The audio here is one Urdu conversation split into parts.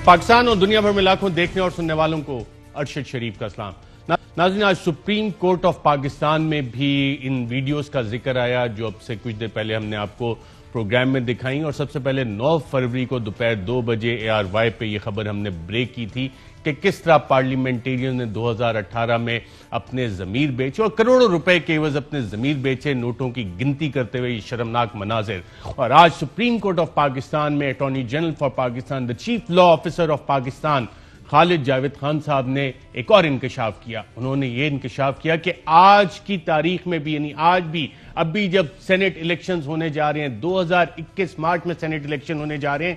پاکستان اور دنیا بھر میں لاکھوں دیکھنے اور سننے والوں کو ارشد شریف کا سلام۔ ناظرین، آج سپریم کورٹ آف پاکستان میں بھی ان ویڈیوز کا ذکر آیا جو اب سے کچھ دیر پہلے ہم نے آپ کو پروگرام میں دکھائیں، اور سب سے پہلے 9 فروری کو دوپہر 2 بجے ARY پہ یہ خبر ہم نے بریک کی تھی کہ کس طرح پارلیمنٹیرین نے 2018 میں اپنے ضمیر بیچے اور کروڑوں روپے کے عوض اپنے ضمیر بیچے، نوٹوں کی گنتی کرتے ہوئے یہ شرمناک مناظر۔ اور آج سپریم کورٹ آف پاکستان میں attorney general for Pakistan, the chief law officer of Pakistan Khalid Javed Khan sahib نے ایک اور انکشاف کیا۔ انہوں نے یہ انکشاف کیا کہ آج کی تاریخ میں بھی، یعنی آج بھی، اب بھی جب سینٹ الیکشنز ہونے جا رہے ہیں، 2021 مارچ میں سینٹ الیکشن ہونے جا رہے ہیں،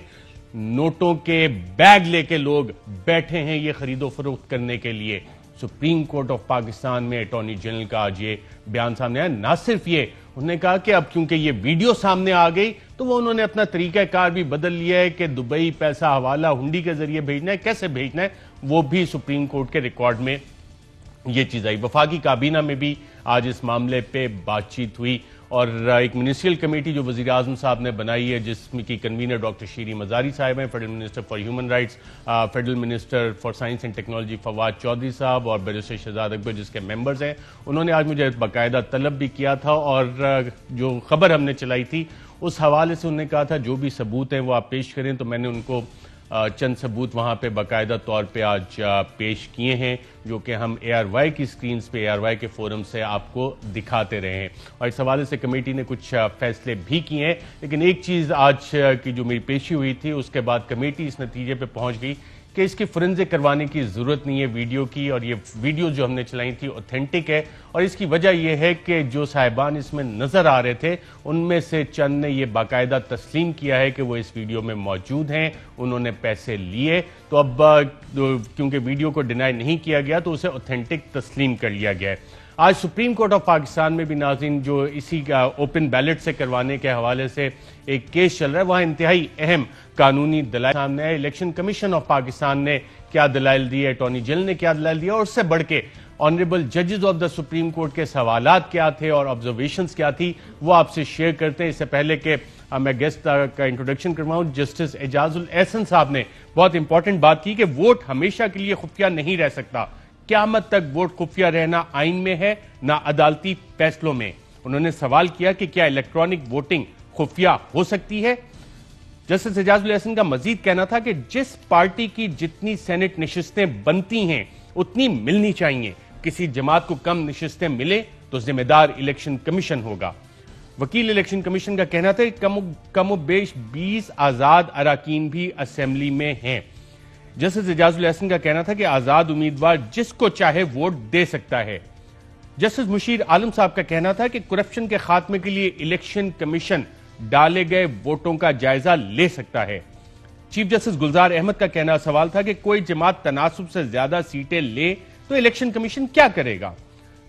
نوٹوں کے بیگ لے کے لوگ بیٹھے ہیں یہ خرید و فروخت کرنے کے لیے۔ سپریم کورٹ آف پاکستان میں اٹارنی جنرل کا آج یہ بیان سامنے آیا۔ نہ صرف یہ، انہوں نے کہا کہ اب کیونکہ یہ ویڈیو سامنے آ گئی تو وہ انہوں نے اپنا طریقہ کار بھی بدل لیا ہے کہ دبئی پیسہ حوالہ ہنڈی کے ذریعے بھیجنا ہے، کیسے بھیجنا ہے وہ بھی سپریم کورٹ کے ریکارڈ میں یہ چیز آئی۔ وفاقی کابینہ میں بھی آج اس معاملے پہ بات چیت ہوئی، اور ایک منسٹریل کمیٹی جو وزیر اعظم صاحب نے بنائی ہے، جس کی کنوینر ڈاکٹر شیری مزاری صاحب ہیں، federal minister for human rights, federal minister for science and technology Fawad Chaudhry صاحب اور بیرسٹر شہزاد اکبر جس کے ممبرز ہیں، انہوں نے آج مجھے باقاعدہ طلب بھی کیا تھا، اور جو خبر ہم نے چلائی تھی اس حوالے سے انہوں نے کہا تھا جو بھی ثبوت ہیں وہ آپ پیش کریں، تو میں نے ان کو چند ثبوت وہاں پہ باقاعدہ طور پہ آج پیش کیے ہیں جو کہ ہم ARY کی سکرینز پہ، ARY کے فورم سے آپ کو دکھاتے رہے ہیں، اور اس حوالے سے کمیٹی نے کچھ فیصلے بھی کیے ہیں۔ لیکن ایک چیز آج کی جو میری پیشی ہوئی تھی اس کے بعد کمیٹی اس نتیجے پہ پہنچ گئی کہ اس کی فورنزک کروانے کی ضرورت نہیں ہے ویڈیو کی، اور یہ ویڈیو جو ہم نے چلائی تھی اوتھینٹک ہے، اور اس کی وجہ یہ ہے کہ جو صاحبان اس میں نظر آ رہے تھے ان میں سے چند نے یہ باقاعدہ تسلیم کیا ہے کہ وہ اس ویڈیو میں موجود ہیں، انہوں نے پیسے لیے، تو اب کیونکہ ویڈیو کو ڈینائی نہیں کیا گیا تو اسے اوتھینٹک تسلیم کر لیا گیا ہے۔ آج سپریم کورٹ آف پاکستان میں بھی ناظرین جو اسی اوپن بیلٹ سے کروانے کے حوالے سے ایک کیس چل رہا ہے، وہاں انتہائی اہم قانونی دلائل سامنے آئے۔ الیکشن کمیشن آف پاکستان نے کیا دلائل دیے، اٹارنی جنرل نے کیا دلائل دیا، اور اس سے بڑھ کے آنریبل ججز آف دا سپریم کورٹ کے سوالات کیا تھے اور آبزرویشنز کیا تھی، وہ آپ سے شیئر کرتے ہیں۔ اس سے پہلے کہ میں گیسٹ کا انٹروڈکشن کرواؤں، جسٹس اعجاز الاحسن صاحب نے بہت امپورٹنٹ بات کی کہ ووٹ ہمیشہ کے لیے خفیہ نہیں رہ سکتا، قیامت تک ووٹ خفیہ رہنا آئین میں ہے نہ عدالتی فیصلوں میں۔ انہوں نے سوال کیا کہ کیا الیکٹرانک ووٹنگ خفیہ ہو سکتی ہے؟ جسٹس اعجاز الاحسن کا مزید کہنا تھا کہ جس پارٹی کی جتنی سینٹ نشستیں بنتی ہیں اتنی ملنی چاہیے، کسی جماعت کو کم نشستیں ملے تو ذمہ دار الیکشن کمیشن ہوگا۔ وکیل الیکشن کمیشن کا کہنا تھا کہ کم و بیش 20 آزاد اراکین بھی اسمبلی میں ہیں۔ جسٹس اعجاز الاحسن کا کہنا تھا کہ آزاد امیدوار جس کو چاہے ووٹ دے سکتا ہے۔ جسٹس مشیر عالم صاحب کا کہنا تھا کہ کرپشن کے خاتمے کے لیے الیکشن کمیشن ڈالے گئے ووٹوں کا جائزہ لے سکتا ہے۔ چیف جسٹس گلزار احمد کا کہنا سوال تھا کہ کوئی جماعت تناسب سے زیادہ سیٹیں لے تو الیکشن کمیشن کیا کرے گا؟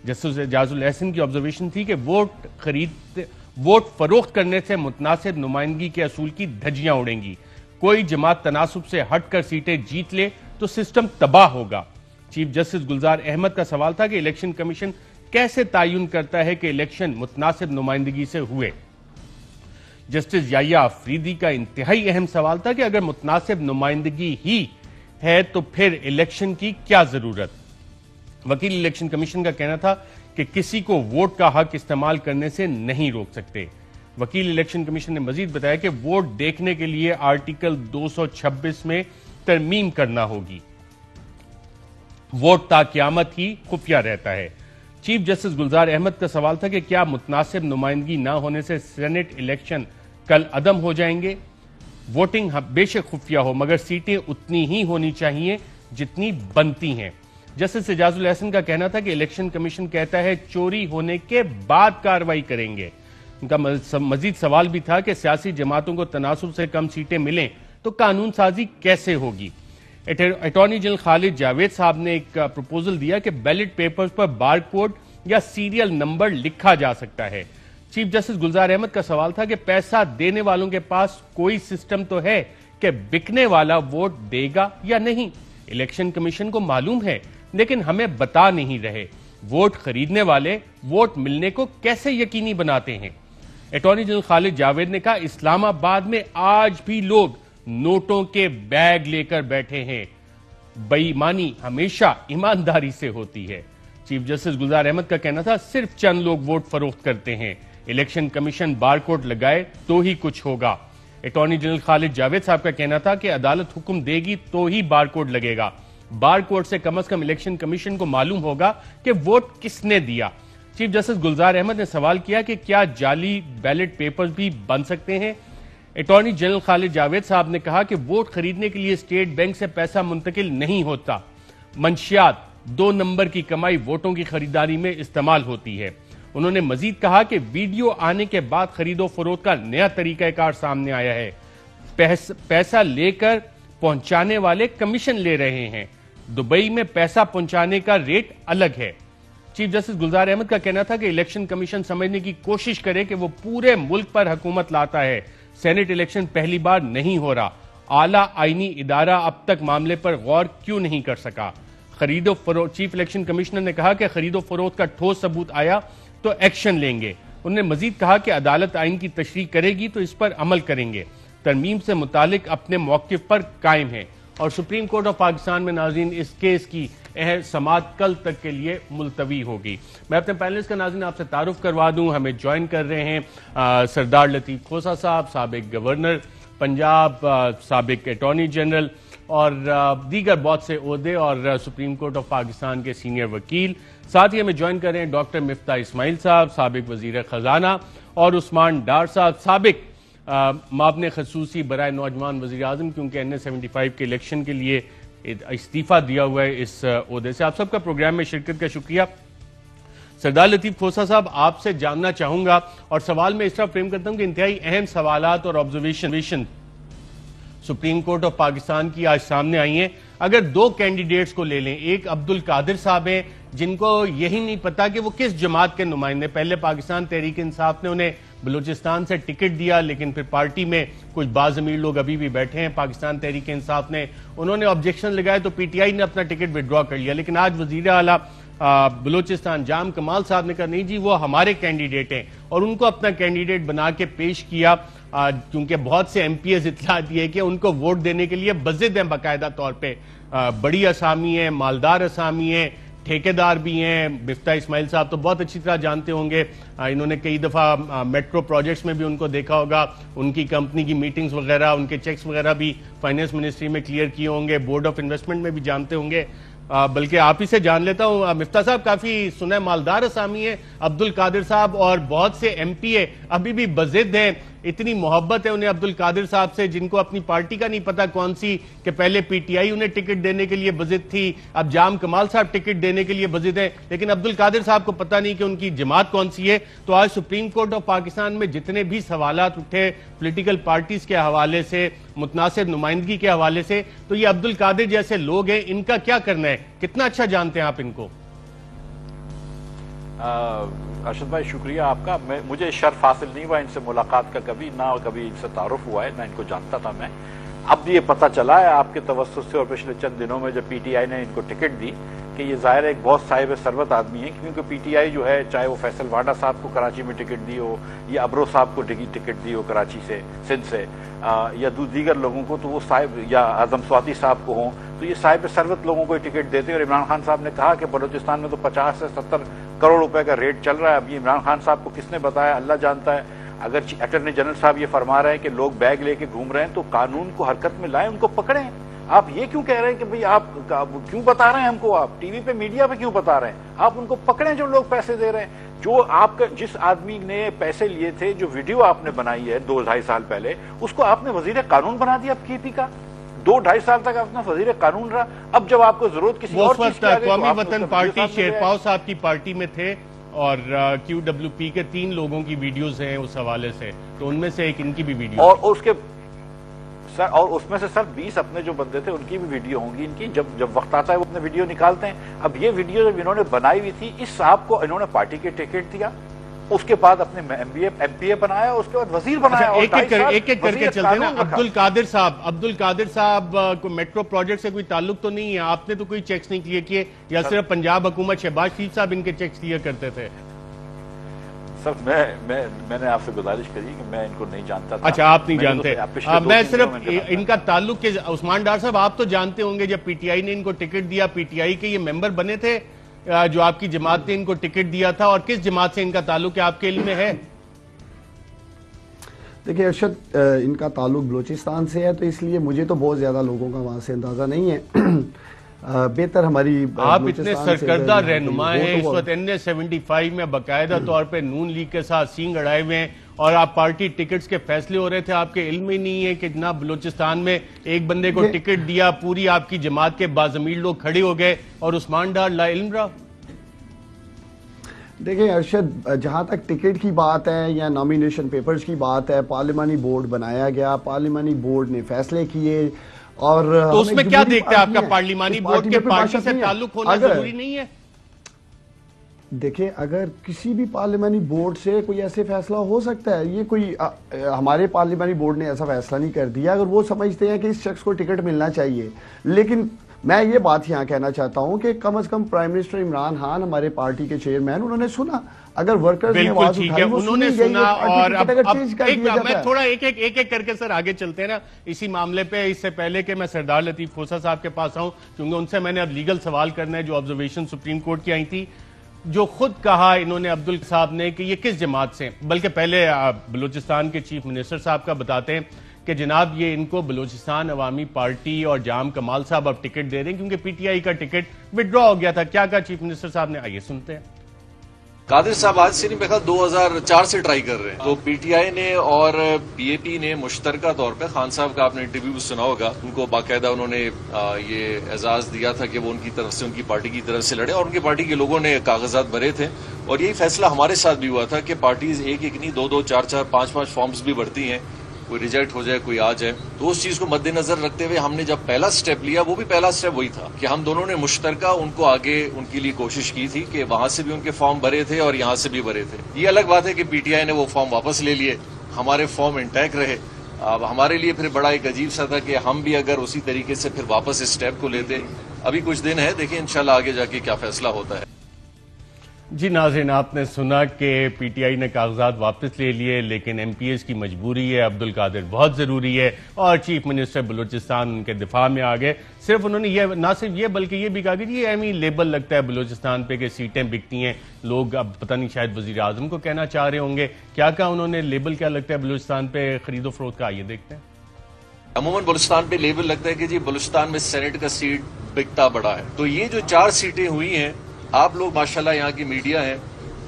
جسٹس اعجاز الاحسن کی آبزرویشن تھی کہ ووٹ فروخت کرنے سے متناسب نمائندگی کے اصول کی دھجیاں اڑیں گی، کوئی جماعت تناسب سے ہٹ کر سیٹیں جیت لے تو سسٹم تباہ ہوگا۔ چیف جسٹس گلزار احمد کا سوال تھا کہ الیکشن کمیشن کیسے تعین کرتا ہے کہ الیکشن متناسب نمائندگی سے ہوئے؟ جسٹس یحییٰ افریدی کا انتہائی اہم سوال تھا کہ اگر متناسب نمائندگی ہی ہے تو پھر الیکشن کی کیا ضرورت؟ وکیل الیکشن کمیشن کا کہنا تھا کہ کسی کو ووٹ کا حق استعمال کرنے سے نہیں روک سکتے۔ وکیل الیکشن کمیشن نے مزید بتایا کہ ووٹ دیکھنے کے لیے آرٹیکل 226 میں ترمیم کرنا ہوگی، ووٹ تا قیامت ہی خفیہ رہتا ہے۔ چیف جسٹس گلزار احمد کا سوال تھا کہ کیا متناسب نمائندگی نہ ہونے سے سینٹ الیکشن کل عدم ہو جائیں گے؟ ووٹنگ بے شک خفیہ ہو مگر سیٹیں اتنی ہی ہونی چاہیے جتنی بنتی ہیں۔ جسٹس اعجاز الاحسن کا کہنا تھا کہ الیکشن کمیشن کہتا ہے چوری ہونے کے بعد کارروائی کریں گے۔ ان کا مزید سوال بھی تھا کہ سیاسی جماعتوں کو تناسب سے کم سیٹیں ملیں تو قانون سازی کیسے ہوگی؟ اٹارنی جنرل خالد جاوید صاحب نے ایک پروپوزل دیا کہ بیلٹ پیپرز پر بار کوڈ یا سیریل نمبر لکھا جا سکتا ہے۔ چیف جسٹس گلزار احمد کا سوال تھا کہ پیسہ دینے والوں کے پاس کوئی سسٹم تو ہے کہ بکنے والا ووٹ دے گا یا نہیں؟ الیکشن کمیشن کو معلوم ہے لیکن ہمیں بتا نہیں رہے، ووٹ خریدنے والے ووٹ ملنے کو کیسے یقینی بناتے ہیں؟ اٹارنی جنرل خالد جاوید نے کہا اسلام آباد میں آج بھی لوگ نوٹوں کے بیگ لے کر بیٹھے ہیں. بے ایمانی ہمیشہ ایمانداری سے ہوتی ہے. چیف جسٹس گلزار احمد کا کہنا تھا صرف چند لوگ ووٹ فروخت کرتے ہیں. الیکشن کمیشن بار کوڈ لگائے تو ہی کچھ ہوگا. اٹارنی جنرل خالد جاوید صاحب کا کہنا تھا کہ عدالت حکم دے گی تو ہی بار کوڈ لگے گا. بار کوڈ سے کم از کم الیکشن کمیشن کو معلوم ہوگا کہ ووٹ کس نے دیا. چیف جسٹس گلزار احمد نے سوال کیا کہ کیا جعلی بیلٹ پیپرز بھی بن سکتے ہیں. اٹارنی جنرل خالد جاوید صاحب نے کہا کہ ووٹ خریدنے کے لیے اسٹیٹ بینک سے پیسہ منتقل نہیں ہوتا. منشیات 2 نمبر کی کمائی ووٹوں کی خریداری میں استعمال ہوتی ہے. انہوں نے مزید کہا کہ ویڈیو آنے کے بعد خرید و فروخت کا نیا طریقہ کار سامنے آیا ہے. پیسہ لے کر پہنچانے والے کمیشن لے رہے ہیں. دبئی میں پیسہ پہنچانے کا ریٹ الگ ہے. چیف جسٹس گلزار احمد کا کہنا تھا کہ الیکشن کمیشن سمجھنے کی کوشش کرے کہ وہ پورے ملک پر حکومت لاتا ہے. سینٹ الیکشن پہلی بار نہیں ہو رہا. اعلیٰ آئینی ادارہ اب تک معاملے پر غور کیوں نہیں کر سکا. خرید و فروخت چیف الیکشن کمشنر نے کہا کہ خرید و فروخت کا ٹھوس ثبوت آیا تو ایکشن لیں گے. انہوں نے مزید کہا کہ عدالت آئین کی تشریح کرے گی تو اس پر عمل کریں گے. ترمیم سے متعلق اپنے موقف پر قائم ہیں. اور سپریم کورٹ آف پاکستان میں ناظرین اس کیس کی اہم سماعت کل تک کے لیے ملتوی ہوگی. میں اپنے پینلسٹ کا ناظرین آپ سے تعارف کروا دوں. ہمیں جوائن کر رہے ہیں سردار لطیف کھوسہ صاحب، سابق گورنر پنجاب، سابق اٹارنی جنرل اور دیگر بہت سے عہدے اور سپریم کورٹ آف پاکستان کے سینئر وکیل. ساتھ ہی ہمیں جوائن کر رہے ہیں ڈاکٹر مفتاح اسماعیل صاحب، سابق وزیر خزانہ، اور عثمان ڈار صاحب، سابق معاون خصوصی برائے نوجوان وزیر اعظم، کیونکہ NS-75 کے الیکشن کے لیے استعفیٰ دیا ہوا ہے اس عہدے سے. آپ سب کا پروگرام میں شرکت کا شکریہ. سردار لطیف کھوسہ صاحب، آپ سے جاننا چاہوں گا اور سوال میں اس طرح فریم کرتا ہوں کہ انتہائی اہم سوالات اور observation supreme court of Pakistan کی آج سامنے آئی ہیں. اگر 2 کینڈیڈیٹس کو لے لیں، ایک عبد القادر صاحب ہیں جن کو یہی نہیں پتا کہ وہ کس جماعت کے نمائندے. پہلے پاکستان تحریک انصاف نے انہیں بلوچستان سے ٹکٹ دیا، لیکن پھر پارٹی میں کچھ باضمیر لوگ ابھی بھی بیٹھے ہیں پاکستان تحریک انصاف نے. انہوں نے آبجیکشن لگائے تو PTI نے اپنا ٹکٹ وڈرا کر لیا. لیکن آج وزیر اعلیٰ بلوچستان جام کمال صاحب نے کہا نہیں جی وہ ہمارے کینڈیڈیٹ ہیں، اور ان کو اپنا کینڈیڈیٹ بنا کے پیش کیا. کیونکہ بہت سے MPs اطلاع دیے کہ ان کو ووٹ دینے کے لیے بضد ہیں باقاعدہ طور پہ. بڑی اسامی ہیں، مالدار اسامی ہیں، ٹھیکیدار بھی ہیں. مفتاح اسماعیل صاحب تو بہت اچھی طرح جانتے ہوں گے، انہوں نے کئی دفعہ میٹرو پروجیکٹس میں بھی ان کو دیکھا ہوگا. ان کی کمپنی کی میٹنگز وغیرہ، ان کے چیکس وغیرہ بھی فائنانس منسٹری میں کلیئر کیے ہوں گے. بورڈ آف انویسٹمنٹ میں بھی جانتے ہوں گے. بلکہ آپ ہی سے جان لیتا ہوں، مفتاح صاحب کافی سنا مالدار اسامی ہیں عبد القادر صاحب، اور بہت سے MPA ابھی بھی بضد ہیں. اتنی محبت ہے انہیں عبد القادر صاحب سے، جن کو اپنی پارٹی کا نہیں پتا کون سی، کہ پہلے PTI انہیں ٹکٹ دینے کے لیے بضد تھی، اب جام کمال صاحب ٹکٹ دینے کے لیے بضد ہیں، لیکن عبد القادر صاحب کو پتا نہیں کہ ان کی جماعت کون سی ہے. تو آج سپریم کورٹ آف پاکستان میں جتنے بھی سوالات اٹھے پولیٹیکل پارٹیز کے حوالے سے، متناسب نمائندگی کے حوالے سے، تو یہ عبد القادر جیسے لوگ ہیں، ان کا کیا کرنا ہے؟ کتنا اچھا جانتے ہیں آپ ان کو؟ ارشد بھائی شکریہ آپ کا. مجھے شرف حاصل نہیں ہوا ان سے ملاقات کا کبھی، نہ کبھی ان سے تعارف ہوا ہے، نہ ان کو جانتا تھا میں. اب یہ پتہ چلا ہے آپ کے توسط سے اور پچھلے چند دنوں میں جب PTI نے ان کو ٹکٹ دی کہ یہ ظاہر ایک بہت صاحب ثروت آدمی ہے، کیونکہ PTI جو ہے چاہے وہ فیصل واڈا صاحب کو کراچی میں ٹکٹ دی ہو یا ابرو صاحب کو ٹکٹ دی ہو کراچی سے، سندھ سے، یا دیگر لوگوں کو، تو وہ صاحب یا اعظم سواتی صاحب کو ہوں تو یہ صاحب ثروت لوگوں کو ٹکٹ دیتے. اور عمران خان صاحب نے کہا کہ بلوچستان میں تو 50 سے 70 کروڑ روپے کا ریٹ چل رہا ہے. اب یہ عمران خان صاحب کو کس نے بتایا اللہ جانتا ہے. اگر اٹارنی جنرل صاحب یہ فرما رہے ہیں کہ لوگ بیگ لے کے گھوم رہے ہیں تو قانون کو حرکت میں لائیں، ان کو پکڑیں. آپ یہ کیوں کہہ رہے ہیں کہ بھئی آپ کیوں بتا رہے ہیں ہم کو، آپ ٹی وی پہ میڈیا پہ کیوں بتا رہے ہیں؟ آپ ان کو پکڑیں جو لوگ پیسے دے رہے ہیں. جو آپ کا جس آدمی نے پیسے لیے تھے، جو ویڈیو آپ نے بنائی ہے 2-2.5 سال پہلے، اس کو آپ نے وزیر قانون بنا دیا اب KP کا. 2-2.5 سال تک آپ نے وزیر قانون رہا. اب جب آپ کو ضرورت کسی اور چیز کی قومی وطن پارٹی شیرپاؤ صاحب کی پارٹی میں تھے، اور QWP کے 3 لوگوں کی ویڈیوز ہیں اس حوالے سے، تو ان میں سے ایک ان کی بھی ویڈیو، اور اس کے سر، اور اس میں سے سر 20 اپنے جو بندے تھے ان کی بھی ویڈیو ہوں گی. ان کی جب وقت آتا ہے وہ اپنے ویڈیو نکالتے ہیں. اب یہ ویڈیو جب انہوں نے بنائی ہوئی تھی، اس صاحب کو انہوں نے پارٹی کے ٹکٹ دیا، اس کے بعد اپنے MPA بنایا، اس کے بعد وزیر بنایا. ایک ایک کر کے چلتے ہیں نا. عبد القادر صاحب کو میٹرو پروجیکٹ سے کوئی تعلق تو نہیں ہے؟ آپ نے تو کوئی چیکس نہیں کلیئر کیے، یا صرف پنجاب حکومت شہباز شریف صاحب ان کے چیکس کلیئر کرتے تھے؟ سر میں نے آپ سے گزارش کری کہ میں ان کو نہیں جانتا تھا. اچھا آپ نہیں جانتے, میں صرف ان کا تعلق کے عثمان ڈار صاحب آپ تو جانتے ہوں گے جب پی ٹی آئی نے ان کو ٹکٹ دیا, پی ٹی آئی کے یہ ممبر بنے تھے جو آپ کی جماعت نے ان کو ٹکٹ دیا تھا, اور کس جماعت سے ان کا تعلق ہے آپ کے علم میں ہے؟ دیکھیں ارشد, ان کا تعلق بلوچستان سے ہے تو اس لیے مجھے تو بہت زیادہ لوگوں کا وہاں سے اندازہ نہیں ہے. بہتر ہماری آپ اتنے سرکردہ رہنما ہیں اس وقت NA75 میں باقاعدہ طور پہ نون لیگ کے ساتھ سینگ اڑائے ہوئے ہیں, اور آپ پارٹی ٹکٹس کے فیصلے ہو رہے تھے, آپ کے علم ہی نہیں ہے کہ جناب بلوچستان میں ایک بندے کو ٹکٹ دیا, پوری آپ کی جماعت کے بازمیر لوگ کھڑے ہو گئے اور عثمان ڈار لا علم رہا. دیکھیں ارشد, جہاں تک ٹکٹ کی بات ہے یا نامینیشن پیپرز کی بات ہے, پارلیمانی بورڈ بنایا گیا, پارلیمانی بورڈ نے فیصلے کیے, اور تو اس میں کیا دیکھتے ہیں آپ کا پارلیمانی بورڈ کے پارٹی سے تعلق ہونا ضروری نہیں ہے؟ دیکھیں اگر کسی بھی پارلیمانی بورڈ سے کوئی ایسے فیصلہ ہو سکتا ہے, یہ کوئی ہمارے پارلیمانی بورڈ نے ایسا فیصلہ نہیں کر دیا, اگر وہ سمجھتے ہیں کہ اس شخص کو ٹکٹ ملنا چاہیے. لیکن میں یہ بات یہاں کہنا چاہتا ہوں کہ کم از کم پرائم منسٹر عمران خان ہمارے پارٹی کے چیئرمین, انہوں نے سنا, اگر ورکرز نے آواز اٹھائی انہوں نے سنا. اور میں تھوڑا ایک ایک کر کے سر آگے چلتے ہیں نا اسی معاملے پہ, اس سے پہلے کہ میں سردار لطیف کھوسہ صاحب کے پاس آؤں, کیونکہ ان سے میں نے اب لیگل سوال کرنا ہے جو آبزرویشن سپریم کورٹ کی آئی تھی, جو خود کہا انہوں نے عبدال صاحب نے کہ یہ کس جماعت سے, بلکہ پہلے بلوچستان کے چیف منسٹر صاحب کا بتاتے ہیں کہ جناب یہ ان کو بلوچستان عوامی پارٹی اور جام کمال صاحب اب ٹکٹ دے رہے ہیں کیونکہ پی ٹی آئی کا ٹکٹ وڈرا ہو گیا تھا. کیا کہا چیف منسٹر صاحب نے, آئیے سنتے ہیں. قادر صاحب آج سے نہیں, میں 2004 سے ٹرائی کر رہے ہیں. تو پی ٹی آئی نے اور پی اے پی نے مشترکہ طور پہ, خان صاحب کا آپ نے انٹرویو سنا ہوگا, ان کو باقاعدہ انہوں نے یہ اعزاز دیا تھا کہ وہ ان کی طرف سے, ان کی پارٹی کی طرف سے لڑے, اور ان کی پارٹی کے لوگوں نے کاغذات بھرے تھے. اور یہی فیصلہ ہمارے ساتھ بھی ہوا تھا کہ پارٹیز ایک نہیں 2 4 5 فارمز بھی بھرتی ہیں, کوئی ریجیکٹ ہو جائے کوئی آ جائے. تو اس چیز کو مد نظر رکھتے ہوئے ہم نے جب پہلا سٹیپ لیا, وہ بھی پہلا سٹیپ وہی تھا کہ ہم دونوں نے مشترکہ ان کو آگے ان کے لیے کوشش کی تھی کہ وہاں سے بھی ان کے فارم بھرے تھے اور یہاں سے بھی بھرے تھے. یہ الگ بات ہے کہ پی ٹی آئی نے وہ فارم واپس لے لیے, ہمارے فارم انٹیک رہے. اب ہمارے لیے پھر بڑا ایک عجیب سا تھا کہ ہم بھی اگر اسی طریقے سے پھر واپس اس سٹیپ کو لیتے. ابھی کچھ دن ہے, دیکھیں انشاءاللہ آگے جا کے کیا فیصلہ ہوتا ہے. جی ناظرین, آپ نے سنا کہ پی ٹی آئی نے کاغذات واپس لے لیے, لیکن ایم پی ایس کی مجبوری ہے, عبدالقادر بہت ضروری ہے, اور چیف منسٹر بلوچستان ان کے دفاع میں آگئے. صرف انہوں نے یہ نہ صرف یہ بلکہ یہ بھی کہا کہ یہ اہمی لیبل لگتا ہے بلوچستان پہ کہ سیٹیں بکتی ہیں, لوگ اب پتہ نہیں شاید وزیر اعظم کو کہنا چاہ رہے ہوں گے. کیا کہا انہوں نے, لیبل کیا لگتا ہے بلوچستان پہ خرید و فروخت کا, آئیے دیکھتے ہیں. عموماً بلوچستان پہ لیبل لگتا ہے کہ جی بلوچستان میں سینٹ کا سیٹ بکتا بڑا ہے. تو یہ جو 4 سیٹیں ہوئی ہیں, آپ لوگ ماشاءاللہ یہاں کی میڈیا ہیں,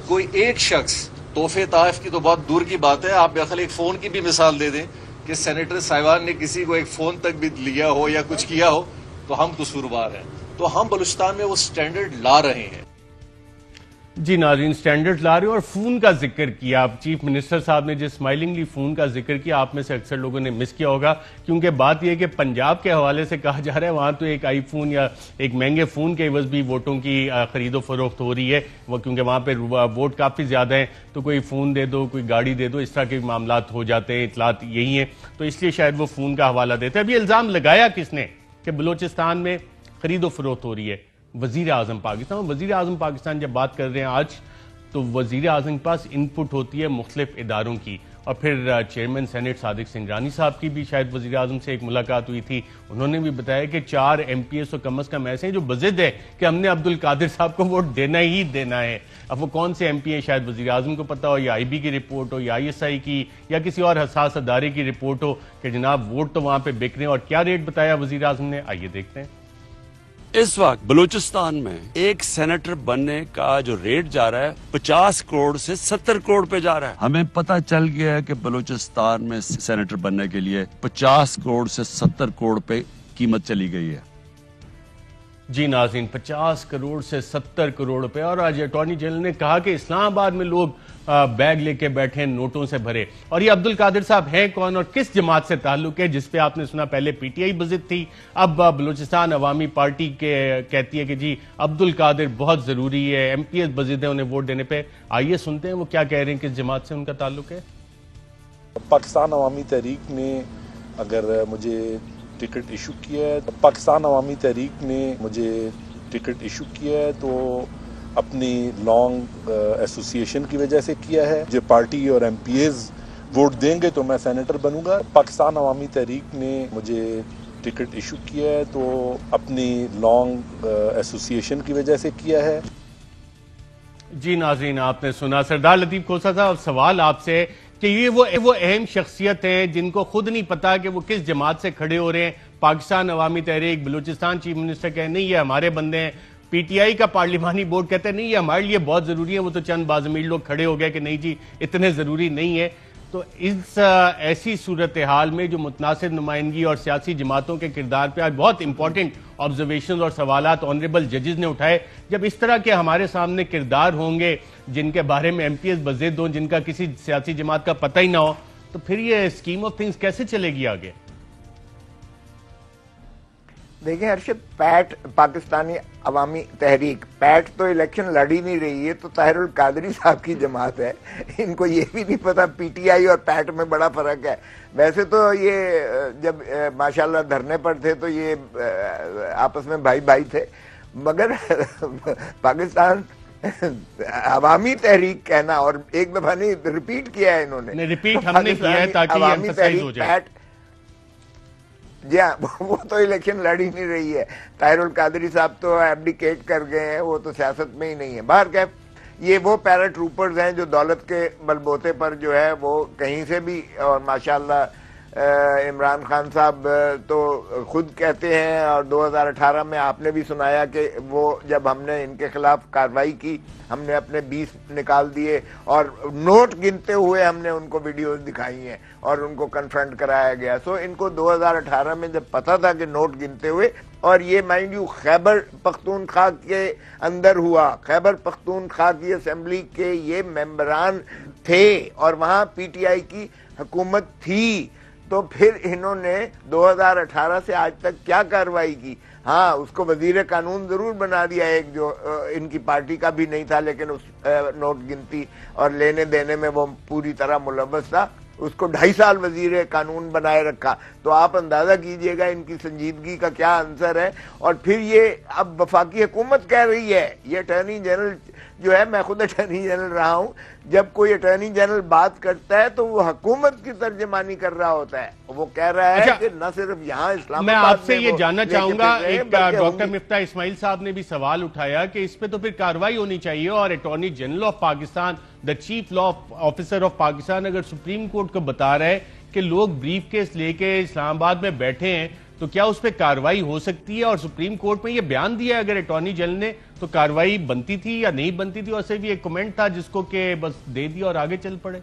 کوئی ایک شخص تحفے طائف کی تو بہت دور کی بات ہے, آپ بخل ایک فون کی بھی مثال دے دیں کہ سینیٹر صاحبان نے کسی کو ایک فون تک بھی لیا ہو یا کچھ کیا ہو تو ہم قصوروار ہیں. تو ہم بلوچستان میں وہ سٹینڈرڈ لا رہے ہیں. جی ناظرین, سٹینڈرڈ لا رہے ہیں. اور فون کا ذکر کیا چیف منسٹر صاحب نے, جس اسمائلنگلی فون کا ذکر کیا, آپ میں سے اکثر لوگوں نے مس کیا ہوگا, کیونکہ بات یہ ہے کہ پنجاب کے حوالے سے کہا جا رہا ہے وہاں تو ایک آئی فون یا ایک مہنگے فون کے عوض بھی ووٹوں کی خرید و فروخت ہو رہی ہے, وہ کیونکہ وہاں پہ ووٹ کافی زیادہ ہیں, تو کوئی فون دے دو, کوئی گاڑی دے دو, اس طرح کے معاملات ہو جاتے ہیں, اطلاعات یہی ہیں, تو اس لیے شاید وہ فون کا حوالہ دیتے ہیں. اب یہ الزام لگایا کس نے کہ بلوچستان میں خرید و فروخت ہو رہی ہے؟ وزیر اعظم پاکستان. وزیر اعظم پاکستان جب بات کر رہے ہیں آج, تو وزیر اعظم کے پاس ان پٹ ہوتی ہے مختلف اداروں کی, اور پھر چیئرمین سینٹ صادق سنجرانی صاحب کی بھی شاید وزیر اعظم سے ایک ملاقات ہوئی تھی. انہوں نے بھی بتایا کہ 4 ایم پی ایس تو کم از کم ایسے ہیں جو بضد ہے کہ ہم نے عبدالقادر صاحب کو ووٹ دینا ہی دینا ہے. اب وہ کون سے ایم پی ہیں شاید وزیر اعظم کو پتا ہو, یا آئی بی کی رپورٹ ہو, یا آئی ایس آئی کی, یا کسی اور حساس ادارے کی رپورٹ ہو کہ جناب ووٹ تو وہاں پہ بک رہے ہیں. اور کیا ریٹ بتایا وزیر اعظم نے, آئیے دیکھتے ہیں. اس وقت بلوچستان میں ایک سینیٹر بننے کا جو ریٹ جا رہا ہے 50 کروڑ سے 70 کروڑ پہ جا رہا ہے. ہمیں پتہ چل گیا ہے کہ بلوچستان میں سینیٹر بننے کے لیے 50 کروڑ سے 70 کروڑ پہ قیمت چلی گئی ہے. جی ناظرین, 50 کروڑ سے 70 کروڑ روپے. اور آج اٹارنی جنرل نے کہا کہ اسلام آباد میں لوگ بیگ لے کے بیٹھے, نوٹوں سے بھرے. اور یہ عبدالقادر صاحب ہیں کون اور کس جماعت سے تعلق ہے, جس پہ آپ نے سنا پہلے پی ٹی آئی بضد تھی, اب بلوچستان عوامی پارٹی کہتی ہے کہ جی عبدالقادر بہت ضروری ہے, ایم پی ایس بضد ہے انہیں ووٹ دینے پہ. آئیے سنتے ہیں وہ کیا کہہ رہے ہیں, کس جماعت سے ان کا تعلق ہے. پاکستان عوامی تحریک نے اگر مجھے ٹکٹ ایشو کیا ہے, تو اپنی لانگ ایسوسیشن کی وجہ سے کیا ہے. جو پارٹی اور ایم پی ایز ووٹ دیں گے تو میں سینیٹر بنوں گا. پاکستان عوامی تحریک نے مجھے ٹکٹ ایشو کیا ہے تو اپنی لانگ ایسوسیشن کی وجہ سے کیا ہے. جی ناظرین، آپ نے سنا سردار لطیف کھوسہ صاحب. سوال آپ سے کہ یہ وہ اہم شخصیت ہیں جن کو خود نہیں پتا کہ وہ کس جماعت سے کھڑے ہو رہے ہیں. پاکستان عوامی تحریک، بلوچستان چیف منسٹر کہے نہیں یہ ہمارے بندے ہیں، پی ٹی آئی کا پارلیمانی بورڈ کہتے ہیں نہیں یہ ہمارے لیے بہت ضروری ہے، وہ تو چند بازمیر لوگ کھڑے ہو گئے کہ نہیں جی اتنے ضروری نہیں ہے. تو اس ایسی صورتحال میں جو متناسب نمائندگی اور سیاسی جماعتوں کے کردار پہ آج بہت امپورٹنٹ آبزرویشنز اور سوالات آنریبل ججز نے اٹھائے، جب اس طرح کے ہمارے سامنے کردار ہوں گے جن کے بارے میں ایم پی ایس بضد ہوں، جن کا کسی سیاسی جماعت کا پتہ ہی نہ ہو، تو پھر یہ اسکیم آف تھنگز کیسے چلے گی آگے؟ دیکھیں ارشد، پیٹ پاکستانی عوامی تحریک پیٹ تو الیکشن لڑی نہیں رہی ہے، تو طاہر القادری صاحب کی جماعت ہے. ان کو یہ بھی نہیں پتا پی ٹی آئی اور پیٹ میں بڑا فرق ہے. ویسے تو یہ جب ماشاءاللہ دھرنے پر تھے تو یہ آپس میں بھائی بھائی تھے، مگر پاکستان عوامی تحریک کہنا اور ایک دفعہ نہیں ریپیٹ کیا ہے انہوں نے. ریپیٹ ہم نے کیا ہے تاکہ یہ ایمفسائز ہو جائے. جی ہاں، وہ تو الیکشن لڑی نہیں رہی ہے. طاہر القادری صاحب تو ایبڈیکیٹ کر گئے ہیں، وہ تو سیاست میں ہی نہیں ہے. باہر کیف یہ وہ پیرا ٹروپرز ہیں جو دولت کے بلبوتے پر جو ہے وہ کہیں سے بھی، اور ماشاءاللہ عمران خان صاحب تو خود کہتے ہیں، اور 2018 میں آپ نے بھی سنایا کہ وہ جب ہم نے ان کے خلاف کارروائی کی، ہم نے اپنے 20 نکال دیے اور نوٹ گنتے ہوئے ہم نے ان کو ویڈیوز دکھائی ہیں اور ان کو کنفرنٹ کرایا گیا. سو ان کو 2018 میں جب پتا تھا کہ نوٹ گنتے ہوئے، اور یہ مائنڈ یو خیبر پختونخوا کے اندر ہوا، خیبر پختونخوا کی اسمبلی کے یہ ممبران تھے اور وہاں پی ٹی آئی کی حکومت تھی، تو پھر انہوں نے 2018 سے آج تک کیا کارروائی کی؟ ہاں، اس کو وزیر قانون ضرور بنا دیا، ایک جو ان کی پارٹی کا بھی نہیں تھا لیکن اس نوٹ گنتی اور لینے دینے میں وہ پوری طرح ملوث تھا، اس کو 2.5 سال وزیر قانون بنائے رکھا. تو آپ اندازہ کیجئے گا ان کی سنجیدگی کا کیا عنصر ہے. اور پھر یہ اب وفاقی حکومت کہہ رہی ہے، یہ اٹارنی جنرل جو ہے، میں خود اٹارنی جنرل رہا ہوں، جب کوئی اٹارنی جنرل بات کرتا ہے تو وہ حکومت کی ترجمانی کر رہا ہوتا ہے. وہ کہہ رہا ہے کہ نہ صرف یہاں اسلام میں آپ سے یہ جاننا چاہوں گا، ایک ڈاکٹر مفتاح اسماعیل صاحب نے بھی سوال اٹھایا کہ اس پہ تو پھر کارروائی ہونی چاہیے، اور attorney general of Pakistan, the chief law officer of Pakistan اگر سپریم کورٹ کو بتا رہا ہے کہ لوگ بریف کیس لے کے اسلام آباد میں بیٹھے ہیں تو کیا اس پہ کارروائی ہو سکتی ہے؟ اور سپریم کورٹ میں یہ بیان دیا ہے اگر اٹارنی جنرل نے تو کارروائی بنتی تھی یا نہیں بنتی تھی، اور صرف یہ ایک کمنٹ تھا جس کو کہ بس دے دیا اور آگے چل پڑے؟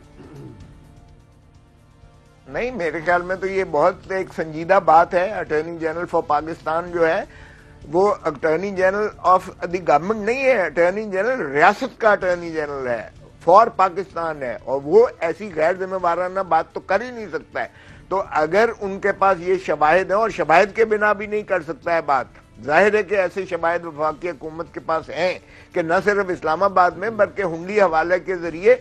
نہیں، میرے خیال میں تو یہ بہت ایک سنجیدہ بات ہے. اٹارنی جنرل فار پاکستان جو ہے وہ attorney general of the government نہیں ہے، اٹارنی جنرل ریاست کا اٹارنی جنرل ہے، فار پاکستان ہے، اور وہ ایسی غیر ذمہ دارانہ بات تو کر ہی نہیں سکتا ہے. تو اگر ان کے پاس یہ شواہد ہیں، اور شواہد کے بنا بھی نہیں کر سکتا ہے بات، ظاہر ہے کہ ایسے شواہد وفاقی حکومت کے پاس ہیں کہ نہ صرف اسلام آباد میں بلکہ ہنڈی حوالے کے ذریعے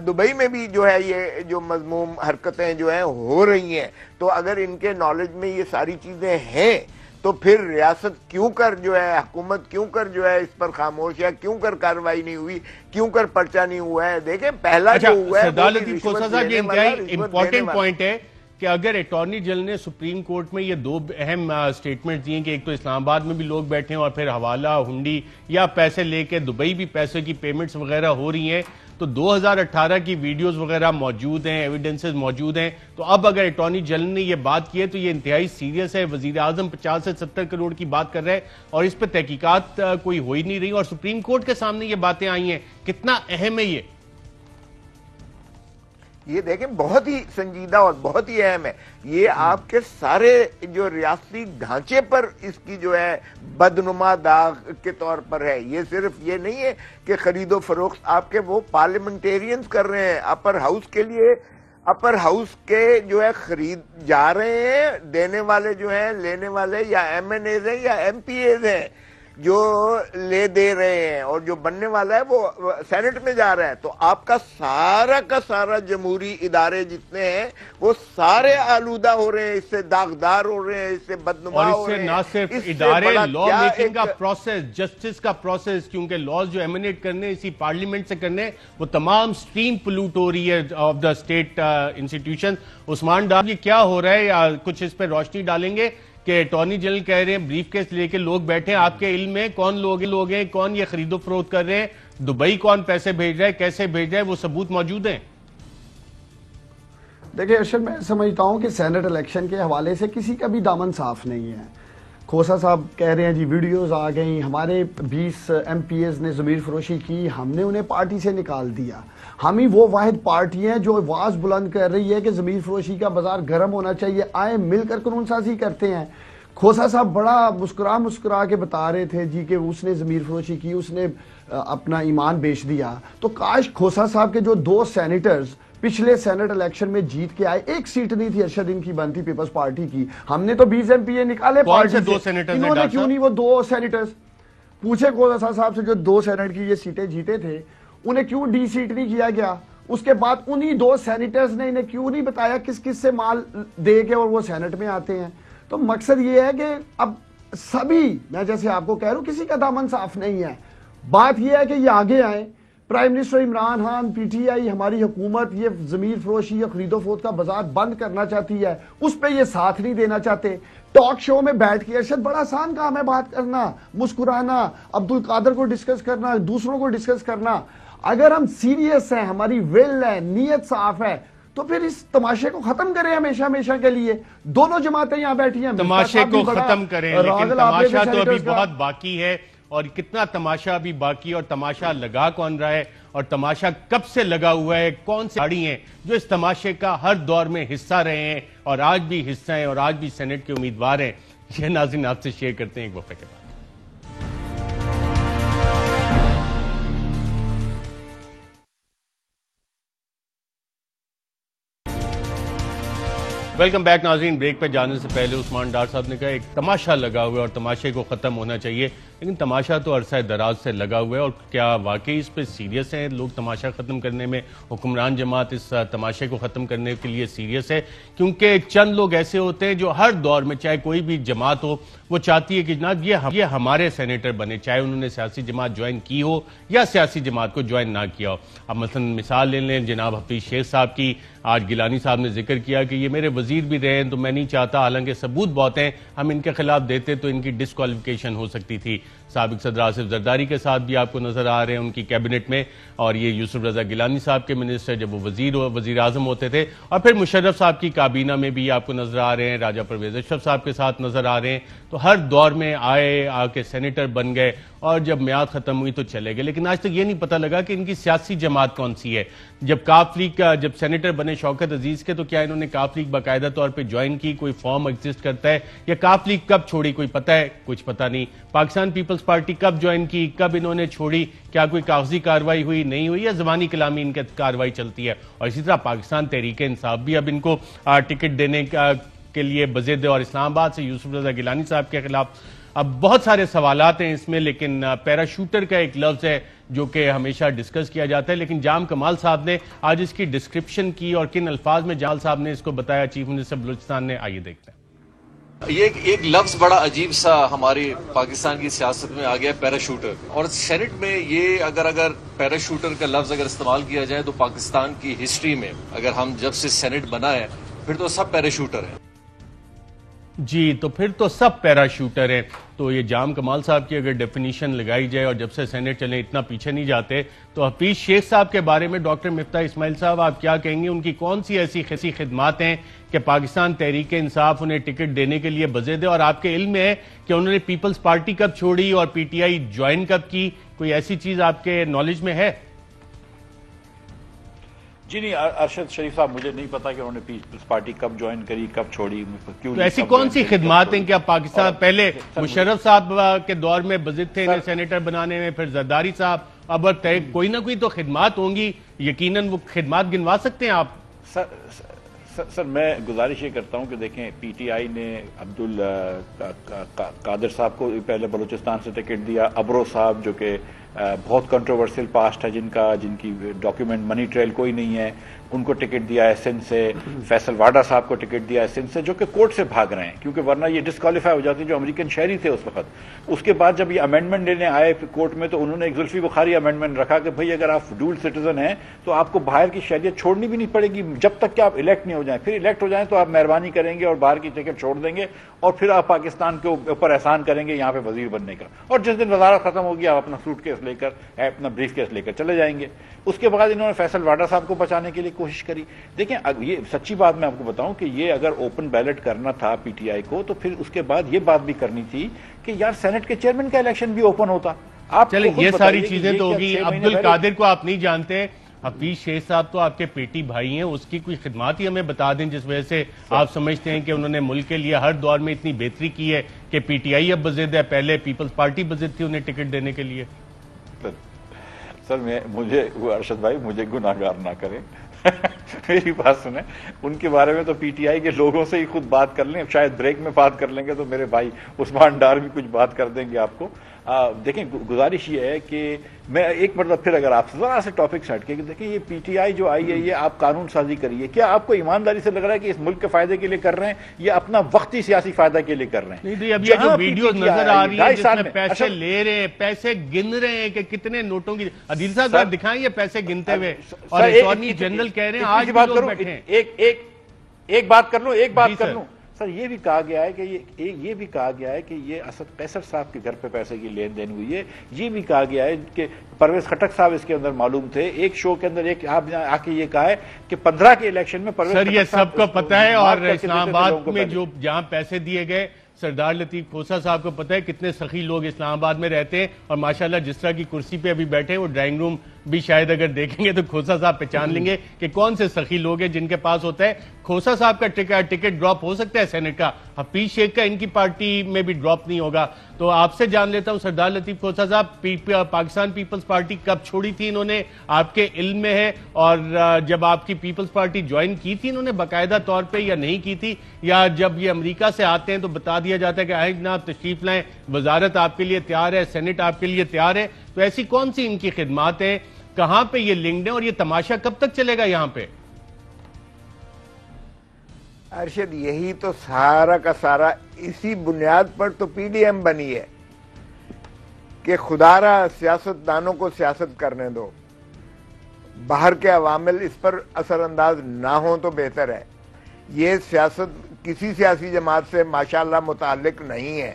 دبئی میں بھی جو ہے یہ جو مذموم حرکتیں جو ہیں ہو رہی ہیں. تو اگر ان کے نالج میں یہ ساری چیزیں ہیں تو پھر ریاست کیوں کر جو ہے، حکومت کیوں کر جو ہے اس پر خاموش ہے، کیوں کر کارروائی نہیں ہوئی، کیوں کر پرچہ نہیں ہوا ہے؟ دیکھیں پہلا جو ہوا ہے سردار لطیف کھوسہ صاحب، یہ انتہائی امپورٹنٹ پوائنٹ ہے کہ اگر اٹارنی جنرل نے سپریم کورٹ میں یہ 2 اہم سٹیٹمنٹ دیے کہ ایک تو اسلام آباد میں بھی لوگ بیٹھے ہیں اور پھر حوالہ ہنڈی یا پیسے لے کے دبئی بھی پیسے کی پیمنٹس وغیرہ ہو رہی ہیں، تو 2018 کی ویڈیوز وغیرہ موجود ہیں، ایویڈنسز موجود ہیں. تو اب اگر اٹارنی جنرل نے یہ بات کی ہے تو یہ انتہائی سیریس ہے. وزیر اعظم 50 سے 70 کروڑ کی بات کر رہے ہیں اور اس پہ تحقیقات کوئی ہو ہی نہیں رہی، اور سپریم کورٹ کے سامنے یہ باتیں آئی ہیں. کتنا اہم ہے یہ؟ یہ دیکھیں بہت ہی سنجیدہ اور بہت ہی اہم ہے. یہ آپ کے سارے جو ریاستی ڈھانچے پر اس کی جو ہے بدنما داغ کے طور پر ہے. یہ صرف یہ نہیں ہے کہ خرید و فروخت آپ کے وہ پارلیمنٹیرینز کر رہے ہیں، اپر ہاؤس کے لیے، اپر ہاؤس کے جو ہے خرید جا رہے ہیں، دینے والے جو ہیں، لینے والے یا ایم این ایز ہیں یا ایم پی ایز ہیں. جو لے دے رہے ہیں اور جو بننے والا ہے وہ سینٹ میں جا رہا ہے، تو آپ کا سارا جمہوری ادارے جتنے ہیں وہ سارے آلودہ ہو رہے ہیں، اس سے داغدار ہو رہے ہیں، اس سے بدنما ہو رہے ہیں۔ اور اس سے نہ صرف ادارے، لا میکنگ کا پروسیس، جسٹس کا پروسیس، کیونکہ لاز جو ایمنیٹ کرنے اسی پارلیمنٹ سے کرنے، وہ تمام سٹریم پلوٹ ہو رہی ہے آف دا اسٹیٹ انسٹیٹیوشن۔ عثمان ڈار، یہ کیا ہو رہا ہے؟ یا کچھ اس پہ روشنی ڈالیں گے کہ اٹارنی جنرل کہہ رہے ہیں بریف کیس لے کے لوگ بیٹھے ہیں، آپ کے علم میں کون لوگ ہیں، کون یہ خرید و فروخت کر رہے ہیں، دبئی کون پیسے بھیج رہا ہے، کیسے بھیج رہا ہے، وہ ثبوت موجود ہیں؟ دیکھیں ارشد، میں سمجھتا ہوں کہ سینٹ الیکشن کے حوالے سے کسی کا بھی دامن صاف نہیں ہے۔ کھوسا صاحب کہہ رہے ہیں جی ویڈیوز آ گئیں، ہمارے 20 ایم پی ایز نے ضمیر فروشی کی، ہم نے انہیں پارٹی سے نکال دیا۔ ہم ہی وہ واحد پارٹی ہیں جو آواز بلند کر رہی ہے کہ ضمیر فروشی کا بازار گرم ہونا چاہیے، آئیں مل کر قانون سازی کرتے ہیں۔ کھوسا صاحب بڑا مسکرا کے بتا رہے تھے جی کہ اس نے ضمیر فروشی کی، اس نے اپنا ایمان بیچ دیا۔ تو کاش کھوسا صاحب کے جو 2 سینیٹرز پچھلے سینٹ الیکشن میں جیت کے آئے، ایک سیٹ نہیں تھی ارشد ان کی بنتی پیپلز پارٹی کی، ہم نے تو 20 ایم پی اے نکالے پارٹی سے، انہوں نے کیوں نہیں وہ 2 سینیٹرز پوچھے کھوسا صاحب سے جو 2 سینٹ کی یہ سیٹیں جیتے تھے، انہیں کیوں ڈی سیٹ نہیں کیا گیا؟ اس کے بعد انہی 2 سینیٹرز نے انہیں کیوں نہیں بتایا کس سے مال دے کے اور وہ سینٹ میں آتے ہیں؟ تو مقصد یہ ہے کہ اب سبھی، میں جیسے آپ کو کہہ رہا ہوں، کسی کا دامن صاف نہیں ہے۔ بات یہ ہے کہ یہ آگے آئیں، prime minister Imran Khan, P T I, ہماری حکومت یہ ضمیر فروشی یا خرید و فروخت کا بازار بند کرنا چاہتی ہے، اس پہ یہ ساتھ نہیں دینا چاہتے۔ ٹاک شو میں بیٹھ کے ارشد بڑا آسان کام ہے بات کرنا، مسکرانا، عبدالقادر کو ڈسکس کرنا، دوسروں کو ڈسکس کرنا۔ اگر ہم سیریس ہیں، ہماری ول ہے، نیت صاف ہے، تو پھر اس تماشے کو ختم کریں ہمیشہ کے لیے۔ دونوں جماعتیں یہاں بیٹھی ہیں، تماشے کو ختم کریں، لیکن تماشا تو ابھی بہت باقی ہے، اور کتنا تماشا ابھی باقی ہے، اور تماشا لگا کون رہا ہے، اور تماشا کب سے لگا ہوا ہے، کون سے کھلاڑی ہیں جو اس تماشے کا ہر دور میں حصہ رہے ہیں اور آج بھی حصہ ہیں اور آج بھی سینٹ کے امیدوار ہیں، یہ ناظرین آپ سے شیئر کرتے ہیں ایک وقفے کے بعد۔ ویلکم بیک ناظرین، بریک پہ جانے سے پہلے عثمان ڈار صاحب نے کہا ایک تماشا لگا ہوا ہے اور تماشے کو ختم ہونا چاہیے، لیکن تماشا تو عرصہ دراز سے لگا ہوا ہے، اور کیا واقعی اس پہ سیریس ہیں لوگ تماشا ختم کرنے میں؟ حکمران جماعت اس تماشے کو ختم کرنے کے لیے سیریس ہے؟ کیونکہ چند لوگ ایسے ہوتے ہیں جو ہر دور میں، چاہے کوئی بھی جماعت ہو، وہ چاہتی ہے کہ جناب یہ ہمارے سینیٹر بنے، چاہے انہوں نے سیاسی جماعت جوائن کی ہو یا سیاسی جماعت کو جوائن نہ کیا ہو۔ اب مثلا مثال لے لیں جناب حفیظ شیخ صاحب کی، آج گیلانی صاحب نے ذکر کیا کہ یہ میرے وزیر بھی رہے ہیں تو میں نہیں چاہتا، حالانکہ ثبوت بہت ہیں، ہم ان کے خلاف دیتے تو ان کی ڈسکوالیفیکیشن ہو سکتی تھی۔ سابق صدر آصف زرداری کے ساتھ بھی آپ کو نظر آ رہے ہیں ان کی کیبنٹ میں، اور یہ یوسف رضا گیلانی صاحب کے منسٹر جب وہ وزیر اعظم ہوتے تھے، اور پھر مشرف صاحب کی کابینہ میں بھی آپ کو نظر آ رہے ہیں، راجہ پرویز اشرف صاحب کے ساتھ نظر آ رہے ہیں۔ تو ہر دور میں آ کے سینیٹر بن گئے، اور جب میعاد ختم ہوئی تو چلے گئے، لیکن آج تک یہ نہیں پتہ لگا کہ ان کی سیاسی جماعت کون سی ہے۔ جب کاف لیگ کا جب سینیٹر بنے شوکت عزیز کے، تو کیا انہوں نے کاف لیگ باقاعدہ طور پہ جوائن کی؟ کوئی فارم ایگزسٹ کرتا ہے؟ یا کاف لیگ کب چھوڑی کوئی پتہ ہے؟ کچھ پتہ نہیں۔ پاکستان پیپلز پارٹی کب جوائن کی، کب انہوں نے چھوڑی؟ کیا کوئی کاغذی کاروائی ہوئی، نہیں ہوئی، یا زبانی کلامی ان کی کاروائی چلتی ہے؟ اور اسی طرح پاکستان تحریک انصاف بھی اب ان کو ٹکٹ دینے کے لیے بضد، اور اسلام آباد سے یوسف رضا گیلانی صاحب کے خلاف اب بہت سارے سوالات ہیں اس میں، لیکن پیراشوٹر کا ایک لفظ ہے جو کہ ہمیشہ ڈسکس کیا جاتا ہے، لیکن جام کمال صاحب نے آج اس کی ڈسکرپشن کی، اور کن الفاظ میں جمال صاحب نے اس کو بتایا، چیف منسٹر بلوچستان نے، آئیے دیکھتے ہیں۔ یہ ایک لفظ بڑا عجیب سا ہماری پاکستان کی سیاست میں آ گیا، پیراشوٹر، اور سینٹ میں یہ اگر پیراشوٹر کا لفظ اگر استعمال کیا جائے تو پاکستان کی ہسٹری میں اگر ہم جب سے سینٹ بنا ہے پھر تو سب پیراشوٹر ہیں۔ جی، تو پھر تو سب پیراشوٹر ہیں۔ تو یہ جام کمال صاحب کی اگر ڈیفینیشن لگائی جائے، اور جب سے سینٹ چلیں اتنا پیچھے نہیں جاتے، تو حفیظ شیخ صاحب کے بارے میں ڈاکٹر مفتاح اسماعیل صاحب آپ کیا کہیں گے؟ ان کی کون سی ایسی خدمات ہیں کہ پاکستان تحریک انصاف انہیں ٹکٹ دینے کے لیے بضد ہے؟ اور آپ کے علم میں ہے کہ انہوں نے پیپلز پارٹی کب چھوڑی اور پی ٹی آئی جوائن کب کی؟ کوئی ایسی چیز آپ کے نالج میں ہے؟ جی نہیں ارشد شریف صاحب، مجھے نہیں پتا کہ انہوں نے پیپلز پارٹی کب جوائن کری، کب چھوڑی، کیوں۔ تو ایسی کون سی خدمات ہیں کہ آپ پاکستان پہلے مشرف صاحب کے دور میں بضد تھے انہیں سینیٹر بنانے میں، پھر زرداری صاحب، اب کوئی نہ کوئی تو خدمات ہوں گی، یقیناً وہ خدمات گنوا سکتے ہیں آپ؟ سر میں گزارش یہ کرتا ہوں کہ دیکھیں پی ٹی آئی نے عبدال قادر صاحب کو پہلے بلوچستان سے ٹکٹ دیا، ابرو صاحب جو کہ بہت کنٹروورسل پاسٹ ہے جن کی ڈاکیومنٹ منی ٹریل کوئی نہیں ہے، ان کو ٹکٹ دیا ہے سندھ سے، فیصل واڈا صاحب کو ٹکٹ دیا ہے سندھ سے، جو کہ کورٹ سے بھاگ رہے ہیں کیونکہ ورنہ یہ ڈسکوالیفائی ہو جاتے جو امریکن شہری تھے اس وقت۔ اس کے بعد جب یہ امینڈمنٹ لینے آئے کورٹ میں تو انہوں نے ایک زلفی بخاری امینڈمنٹ رکھا کہ بھئی اگر آپ ڈول سٹیزن ہیں تو آپ کو باہر کی شہریت چھوڑنی بھی نہیں پڑے گی جب تک کہ آپ الیکٹ نہیں ہو جائیں، پھر الیکٹ ہو جائیں تو آپ مہربانی کریں گے اور باہر کی ٹکٹ چھوڑ دیں گے اور پھر آپ پاکستان کے اوپر احسان کریں گے یہاں پہ وزیر بننے کا، اور جس دن وزارت ختم ہوگی آپ اپنا سوٹ کیس لے کر اپنا بریف کیس لے کر چلے جائیں گے۔ اس کے بعد انہوں نے فیصل واڈا صاحب کو بچانے کے لیے کوشش کری۔ دیکھیں یہ سچی بات میں آپ کو بتاؤں کہ یہ اگر اوپن بیلٹ کرنا تھا پی ٹی آئی کو تو پھر اس کے بعد یہ بات بھی کرنی تھی کہ یار سینٹ کے چیئرمین کا الیکشن بھی اوپن ہوتا۔ آپ چلیں یہ ساری چیزیں تو ہوگی۔ عبد القادر کو آپ نہیں جانتے، حفیظ شیخ صاحب تو آپ کے پیٹی بھائی ہیں، اس کی کوئی خدمات ہی ہمیں بتا دیں جس وجہ سے آپ سمجھتے ہیں کہ انہوں نے ملک کے لیے ہر دور میں اتنی بہتری کی ہے کہ پی ٹی آئی اب بضد ہے، پہلے پیپلز پارٹی بضد تھی انہیں ٹکٹ دینے کے لیے۔ سر مجھے ارشد بھائی مجھے گناہگار نہ کریں میری بات سنیں، ان کے بارے میں تو پی ٹی آئی کے لوگوں سے ہی خود بات کر لیں، شاید بریک میں بات کر لیں گے تو میرے بھائی عثمان ڈار بھی کچھ بات کر دیں گے آپ کو۔ دیکھیں گزارش یہ ہے کہ میں ایک مرتبہ پھر اگر آپ ذرا سے ٹاپک سیٹ کے دیکھیں یہ پی ٹی آئی جو آئی ہے یہ آپ قانون سازی کریے، کیا آپ کو ایمانداری سے لگ رہا ہے کہ اس ملک کے فائدے کے لیے کر رہے ہیں یا اپنا وقتی سیاسی فائدہ کے لیے کر رہے ہیں؟ نہیں اب یہ جو ویڈیو نظر آ رہی ہے جس میں پیسے لے رہے ہیں، پیسے گن رہے ہیں کہ کتنے نوٹوں کی، عدیل صاحب ذرا دکھائیں یہ پیسے گنتے ہوئے، اور اٹارنی جنرل کہہ رہے ہیں آج بھی لوگ بیٹھے ہیں۔ ایک بات کر لوں سر، یہ بھی کہا گیا ہے کہ یہ اسد قیصر صاحب کے گھر پہ پیسے کی لین دین ہوئی ہے، یہ بھی کہا گیا ہے کہ پرویز خٹک صاحب اس کے اندر معلوم تھے، ایک شو کے اندر ایک آپ آ کے یہ کہا ہے کہ 15 کے الیکشن میں پرویز سر یہ سب کو پتہ ہے، اور اسلام آباد میں جو جہاں پیسے دیے گئے سردار لطیف کھوسا صاحب کو پتہ ہے کتنے سخی لوگ اسلام آباد میں رہتے ہیں، اور ماشاءاللہ جس طرح کی کرسی پہ ابھی بیٹھے ہیں وہ ڈرائنگ روم بھی شاید اگر دیکھیں گے تو کھوسا صاحب پہچان لیں گے کہ کون سے سخی لوگ ہیں جن کے پاس ہوتا ہے۔ کھوسا صاحب کا ٹکٹ ڈراپ ہو سکتا ہے سینٹ کا، حفیظ شیخ کا ان کی پارٹی میں بھی ڈراپ نہیں ہوگا۔ تو آپ سے جان لیتا ہوں سردار لطیف کھوسا صاحب، پاکستان پیپلز پارٹی کب چھوڑی تھی انہوں نے، آپ کے علم میں ہے؟ اور جب آپ کی پیپلز پارٹی جوائن کی تھی انہوں نے باقاعدہ طور پہ یا نہیں کی تھی، یا جب یہ امریکہ سے آتے ہیں تو بتا دیا جاتا ہے کہ آئیں جناب تشریف لائیں، وزارت آپ کے لیے تیار ہے، سینٹ آپ کے لیے تیار ہے؟ تو ایسی کون سی ان کی خدمات ہیں، کہاں پہ یہ لنکڈ ہیں، اور یہ تماشا کب تک چلے گا یہاں پہ؟ ارشد یہی تو سارا کا سارا اسی بنیاد پر تو پی ڈی ایم بنی ہے کہ خدا را سیاست دانوں کو سیاست کرنے دو، باہر کے عوامل اس پر اثر انداز نہ ہوں تو بہتر ہے۔ یہ سیاست کسی سیاسی جماعت سے ماشاءاللہ متعلق نہیں ہے۔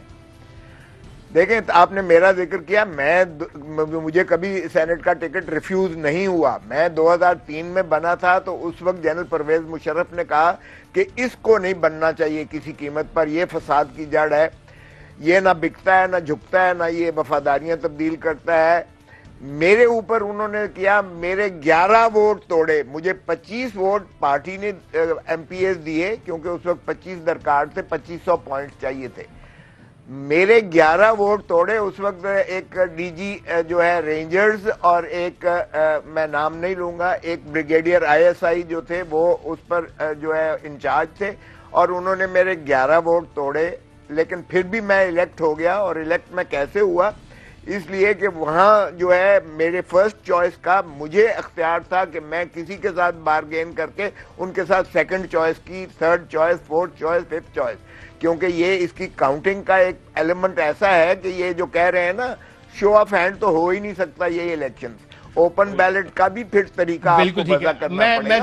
دیکھیں آپ نے میرا ذکر کیا، مجھے کبھی سینٹ کا ٹکٹ ریفیوز نہیں ہوا، میں 2003 میں بنا تھا تو اس وقت جنرل پرویز مشرف نے کہا کہ اس کو نہیں بننا چاہیے کسی قیمت پر، یہ فساد کی جڑ ہے، یہ نہ بکتا ہے نہ جھکتا ہے نہ یہ وفاداریاں تبدیل کرتا ہے۔ میرے اوپر انہوں نے کیا، میرے 11 ووٹ توڑے، مجھے 25 ووٹ پارٹی نے ایم پی ایز دیے کیونکہ اس وقت 25 درکار تھے، 2500 پوائنٹ چاہیے تھے، میرے 11 ووٹ توڑے۔ اس وقت ایک ڈی جی جو ہے رینجرز اور ایک میں نام نہیں لوں گا، ایک بریگیڈیئر آئی ایس آئی جو تھے وہ اس پر جو ہے انچارج تھے، اور انہوں نے میرے 11 ووٹ توڑے، لیکن پھر بھی میں الیکٹ ہو گیا۔ اور الیکٹ میں کیسے ہوا؟ اس لیے کہ وہاں جو ہے میرے فرسٹ چوائس کا مجھے اختیار تھا کہ میں کسی کے ساتھ بارگین کر کے ان کے ساتھ سیکنڈ چوائس کی، third choice, fourth choice, fifth choice, کیونکہ یہ اس کی کاؤنٹنگ کا ایک ایلیمنٹ ایسا ہے کہ یہ جو کہہ رہے ہیں نا شو آف ہینڈ تو ہو ہی نہیں سکتا یہ الیکشن، اوپن بیلٹ کا بھی پھر طریقہ آپ کو وضع کرنا پڑے گا۔ میں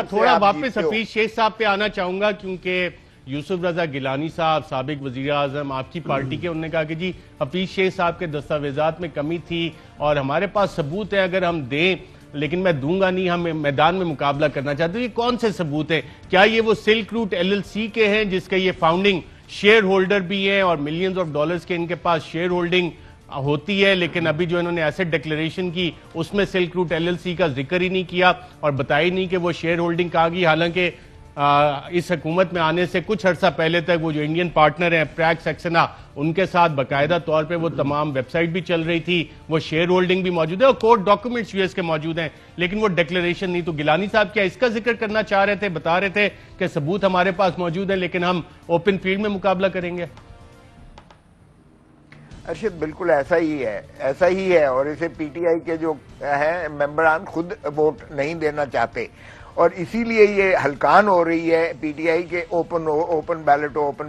تھوڑا واپس حفیظ شیخ صاحب پہ آنا چاہوں گا، کیونکہ یوسف رضا گیلانی صاحب سابق وزیر اعظم آپ کی پارٹی کے، انہوں نے کہا کہ جی حفیظ شیخ صاحب کے دستاویزات میں کمی تھی اور ہمارے پاس ثبوت ہے اگر ہم دیں، لیکن میں دوں گا نہیں، ہم میدان میں مقابلہ کرنا چاہتے ہیں۔ یہ کون سے ثبوت ہیں؟ کیا یہ وہ silk route L L C کے ہیں جس کے یہ فاؤنڈنگ شیئر ہولڈر بھی ہیں اور ملینز آف ڈالرز کے ان کے پاس شیئر ہولڈنگ ہوتی ہے، لیکن ابھی جو انہوں نے ایسٹ ڈکلیریشن کی اس میں silk route L L C کا ذکر ہی نہیں کیا اور بتائی نہیں کہ وہ شیئر ہولڈنگ کہاں گئی، حالانکہ اس حکومت میں آنے سے کچھ عرصہ پہلے تک وہ جو انڈین پارٹنر ہیں پریگ سیکسنا، ان کے ساتھ باقاعدہ طور پہ وہ تمام ویب سائٹ بھی چل رہی تھی، وہ شیئر ہولڈنگ بھی موجود ہے اور کورٹ ڈاکومنٹس US کے موجود ہیں، لیکن وہ ڈیکلریشن نہیں. تو گیلانی صاحب کیا اس کا ذکر کرنا چاہ رہے تھے، بتا رہے تھے کہ ثبوت ہمارے پاس موجود ہیں لیکن ہم اوپن فیلڈ میں مقابلہ کریں گے؟ ارشد بالکل ایسا ہی ہے اور اسے PTI کے جو ہیں ممبران خود ووٹ نہیں دینا چاہتے اور اسی لیے یہ ہلکان ہو رہی ہے PTI کے اوپن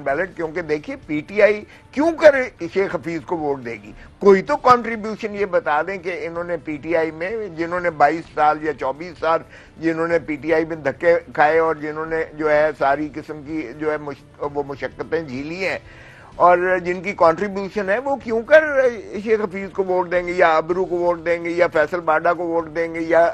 بیلٹ کیونکہ دیکھیے PTI کیوں کر شیخ حفیظ کو ووٹ دے گی؟ کوئی تو کنٹریبیوشن یہ بتا دیں کہ انہوں نے PTI میں جنہوں نے 22 سال یا 24 سال جنہوں نے PTI میں دھکے کھائے اور جنہوں نے جو ہے ساری قسم کی جو ہے وہ مشقتیں جھیلی ہیں اور جن کی کنٹریبیوشن ہے، وہ کیوں کر شیخ حفیظ کو ووٹ دیں گے یا ابرو کو ووٹ دیں گے یا فیصل باڈا کو ووٹ دیں گے یا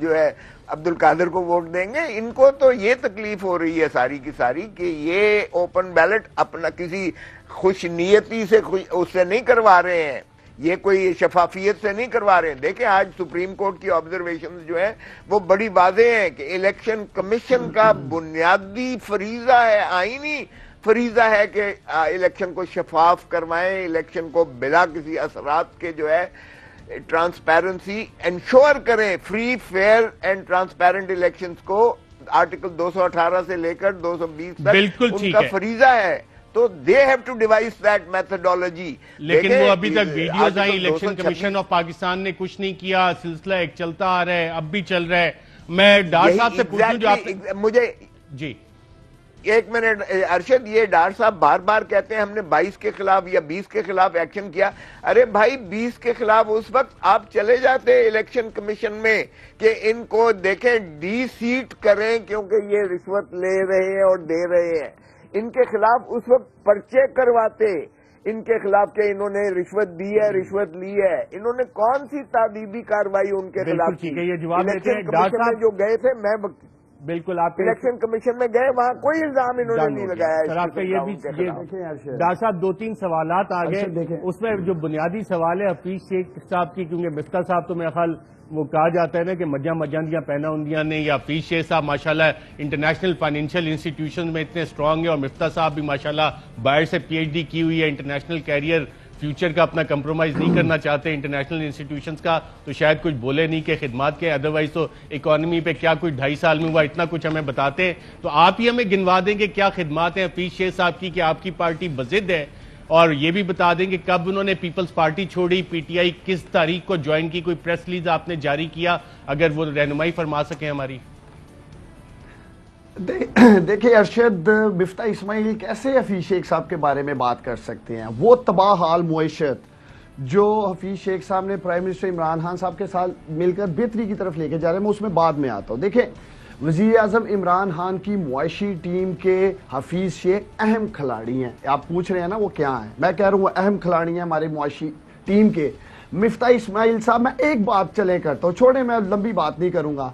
جو ہے عبد القادر کو ووٹ دیں گے؟ ان کو تو یہ تکلیف ہو رہی ہے ساری کی ساری کہ یہ اوپن بیلٹ اپنا کسی خوش نیتی سے اس سے نہیں کروا رہے ہیں، یہ کوئی شفافیت سے نہیں کروا رہے ہیں. دیکھیں آج سپریم کورٹ کی آبزرویشن جو ہیں وہ بڑی واضح ہیں کہ الیکشن کمیشن کا بنیادی فریضہ ہے، آئینی فریضہ ہے کہ الیکشن کو شفاف کروائیں، الیکشن کو بلا کسی اثرات کے جو ہے ٹرانسپیرنسی انشور کریں، free fair and transparent elections کو آرٹیکل 218 سے لے کر 220 تک ان کا فریضہ ہے. تو they have to devise that methodology. لیکن وہ ابھی تک ویڈیوز آئیں، الیکشن کمیشن آف پاکستان نے کچھ نہیں کیا، سلسلہ ایک چلتا آ رہا ہے، اب بھی چل رہا ہے. میں ڈار صاحب سے پوچھوں جو آپ مجھے جی ایک منٹ ارشد، یہ ڈار صاحب بار بار کہتے ہیں ہم نے 22 کے خلاف یا 20 کے خلاف ایکشن کیا. ارے بھائی 20 کے خلاف اس وقت آپ چلے جاتے الیکشن کمیشن میں کہ ان کو دیکھیں ڈی سیٹ کریں کیونکہ یہ رشوت لے رہے ہیں اور دے رہے ہیں. ان کے خلاف اس وقت پرچے کرواتے ان کے خلاف کہ انہوں نے رشوت دی ہے، رشوت لی ہے. انہوں نے کون سی تعدیبی کارروائی ان کے خلاف کی؟ الیکشن کمیشن میں جو گئے تھے، میں بالکل آپ الیکشن کمیشن میں گئے، وہاں کوئی الزام انہوں نے نہیں لگایا. ڈاکٹر صاحب 2-3 سوالات آ گئے، اس میں جو بنیادی سوال ہے حفیظ شیخ صاحب کی، کیونکہ مفتاح صاحب تو میرا خیال وہ کہا جاتا ہے نا کہ مجاں دیاں پہنا ہندیاں نے، یا حفیظ شیخ صاحب ماشاءاللہ انٹرنیشنل فائنینشیل انسٹیٹیوشن میں اتنے اسٹرانگ ہیں اور مفتاح صاحب بھی ماشاءاللہ باہر سے PhD کی ہوئی ہے، انٹرنیشنل کیریئر فیوچر کا اپنا کمپرومائز نہیں کرنا چاہتے انٹرنیشنل انسٹیٹیوشنز کا، تو شاید کچھ بولے نہیں کہ خدمات کے، ادروائز تو اکانومی پہ کیا کچھ 2.5 سال میں ہوا اتنا کچھ ہمیں بتاتے ہیں. تو آپ ہی ہمیں گنوا دیں کہ کیا خدمات ہیں حفیظ شیخ صاحب کی کہ آپ کی پارٹی بضد ہے، اور یہ بھی بتا دیں کہ کب انہوں نے پیپلز پارٹی چھوڑی، PTI کس تاریخ کو جوائن کی، کوئی پریس ریلیز آپ نے جاری کیا، اگر وہ رہنمائی فرما سکیں ہماری. دیکھیں ارشد، مفتاح اسماعیل کیسے حفیظ شیخ صاحب کے بارے میں بات کر سکتے ہیں؟ وہ تباہ حال معیشت جو حفیظ شیخ صاحب نے پرائم منسٹر عمران خان صاحب کے ساتھ مل کر بہتری کی طرف لے کے جا رہے ہیں، میں اس میں بعد میں آتا ہوں. دیکھیں وزیر اعظم عمران خان کی معاشی ٹیم کے حفیظ شیخ اہم کھلاڑی ہیں. آپ پوچھ رہے ہیں نا وہ کیا ہیں، میں کہہ رہا ہوں وہ اہم کھلاڑی ہیں ہمارے معاشی ٹیم کے. مفتاح اسماعیل صاحب، میں ایک بات چلے کرتا ہوں، چھوڑیں میں لمبی بات نہیں کروں گا.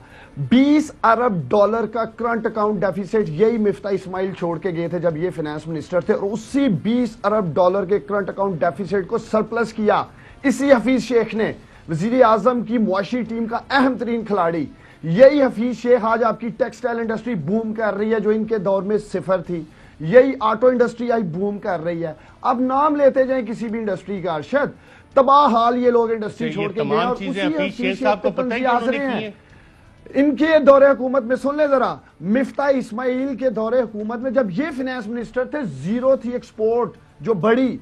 $20 ارب کا کرنٹ اکاؤنٹ ڈیفیسٹ یہی مفتاح اسماعیل چھوڑ کے گئے تھے جب یہ فائنانس منسٹر تھے، اور اسی $20 ارب کے کرنٹ اکاؤنٹ ڈیفیسٹ کو سرپلس کیا اسی حفیظ شیخ نے. وزیر اعظم کی معاشی ٹیم کا اہم ترین کھلاڑی یہی حفیظ شیخ. آج آپ کی ٹیکسٹائل انڈسٹری بوم کر رہی ہے جو ان کے دور میں صفر تھی، یہی آٹو انڈسٹری آج بوم کر رہی ہے. اب نام لیتے جائیں کسی بھی انڈسٹری کا ارشد، تباہ حال یہ لوگ انڈسٹری چھوڑ کے گئے اور اسی حفیظ شیخ کو تنزیہ ہیں. ان کے دور حکومت میں سن لیں ذرا، مفتاح اسماعیل کے دور حکومت میں جب یہ فائنانس منسٹر تھے، زیرو تھی ایکسپورٹ جو بڑی.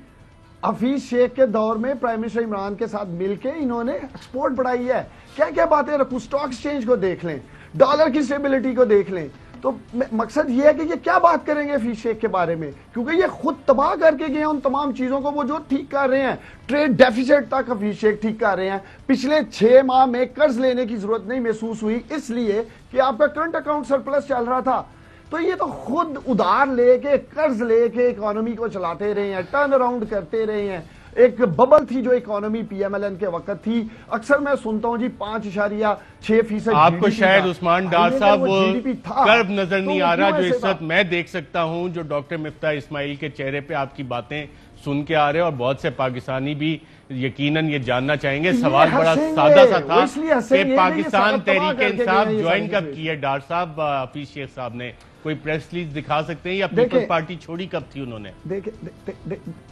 حفیظ شیخ کے دور میں پرائم منسٹر عمران کے ساتھ مل کے انہوں نے ایکسپورٹ بڑھائی ہے. کیا کیا باتیں رکھوں، سٹاک ایکسچینج کو دیکھ لیں، ڈالر کی اسٹیبلٹی کو دیکھ لیں. تو مقصد یہ ہے کہ یہ کیا بات کریں گے حفیظ شیخ کے بارے میں، کیونکہ یہ خود تباہ کر کے گئے ہیں ان تمام چیزوں کو. وہ جو ٹھیک کر رہے ہیں، ٹریڈ ڈیفیسٹ تک حفیظ شیخ ٹھیک کر رہے ہیں. پچھلے 6 ماہ میں قرض لینے کی ضرورت نہیں محسوس ہوئی، اس لیے کہ آپ کا کرنٹ اکاؤنٹ سرپلس چل رہا تھا. تو یہ تو خود ادھار لے کے، قرض لے کے اکانومی کو چلاتے رہے ہیں، ٹرن اراؤنڈ کرتے رہے ہیں. ایک ببل تھی جو اکانومی PMLN کے وقت تھی، اکثر میں سنتا ہوں جی 5.6% آپ کو شاید عثمان ڈار صاحب وہ کرب نظر نہیں آ رہا جو اس وقت میں دیکھ سکتا ہوں، جو ڈاکٹر مفتاح اسماعیل کے چہرے پہ آپ کی باتیں سن کے آ رہے ہیں اور بہت سے پاکستانی بھی یقیناً یہ جاننا چاہیں گے. سوال بڑا سادہ سا تھا کہ پاکستان تحریک انصاف جوائن کب کی ہے ڈاکٹر صاحب حفیظ شیخ صاحب نے؟ کوئی پریس ریلیز دکھا سکتے ہیں یا پیپلز پارٹی چھوڑی کب تھی انہوں نے؟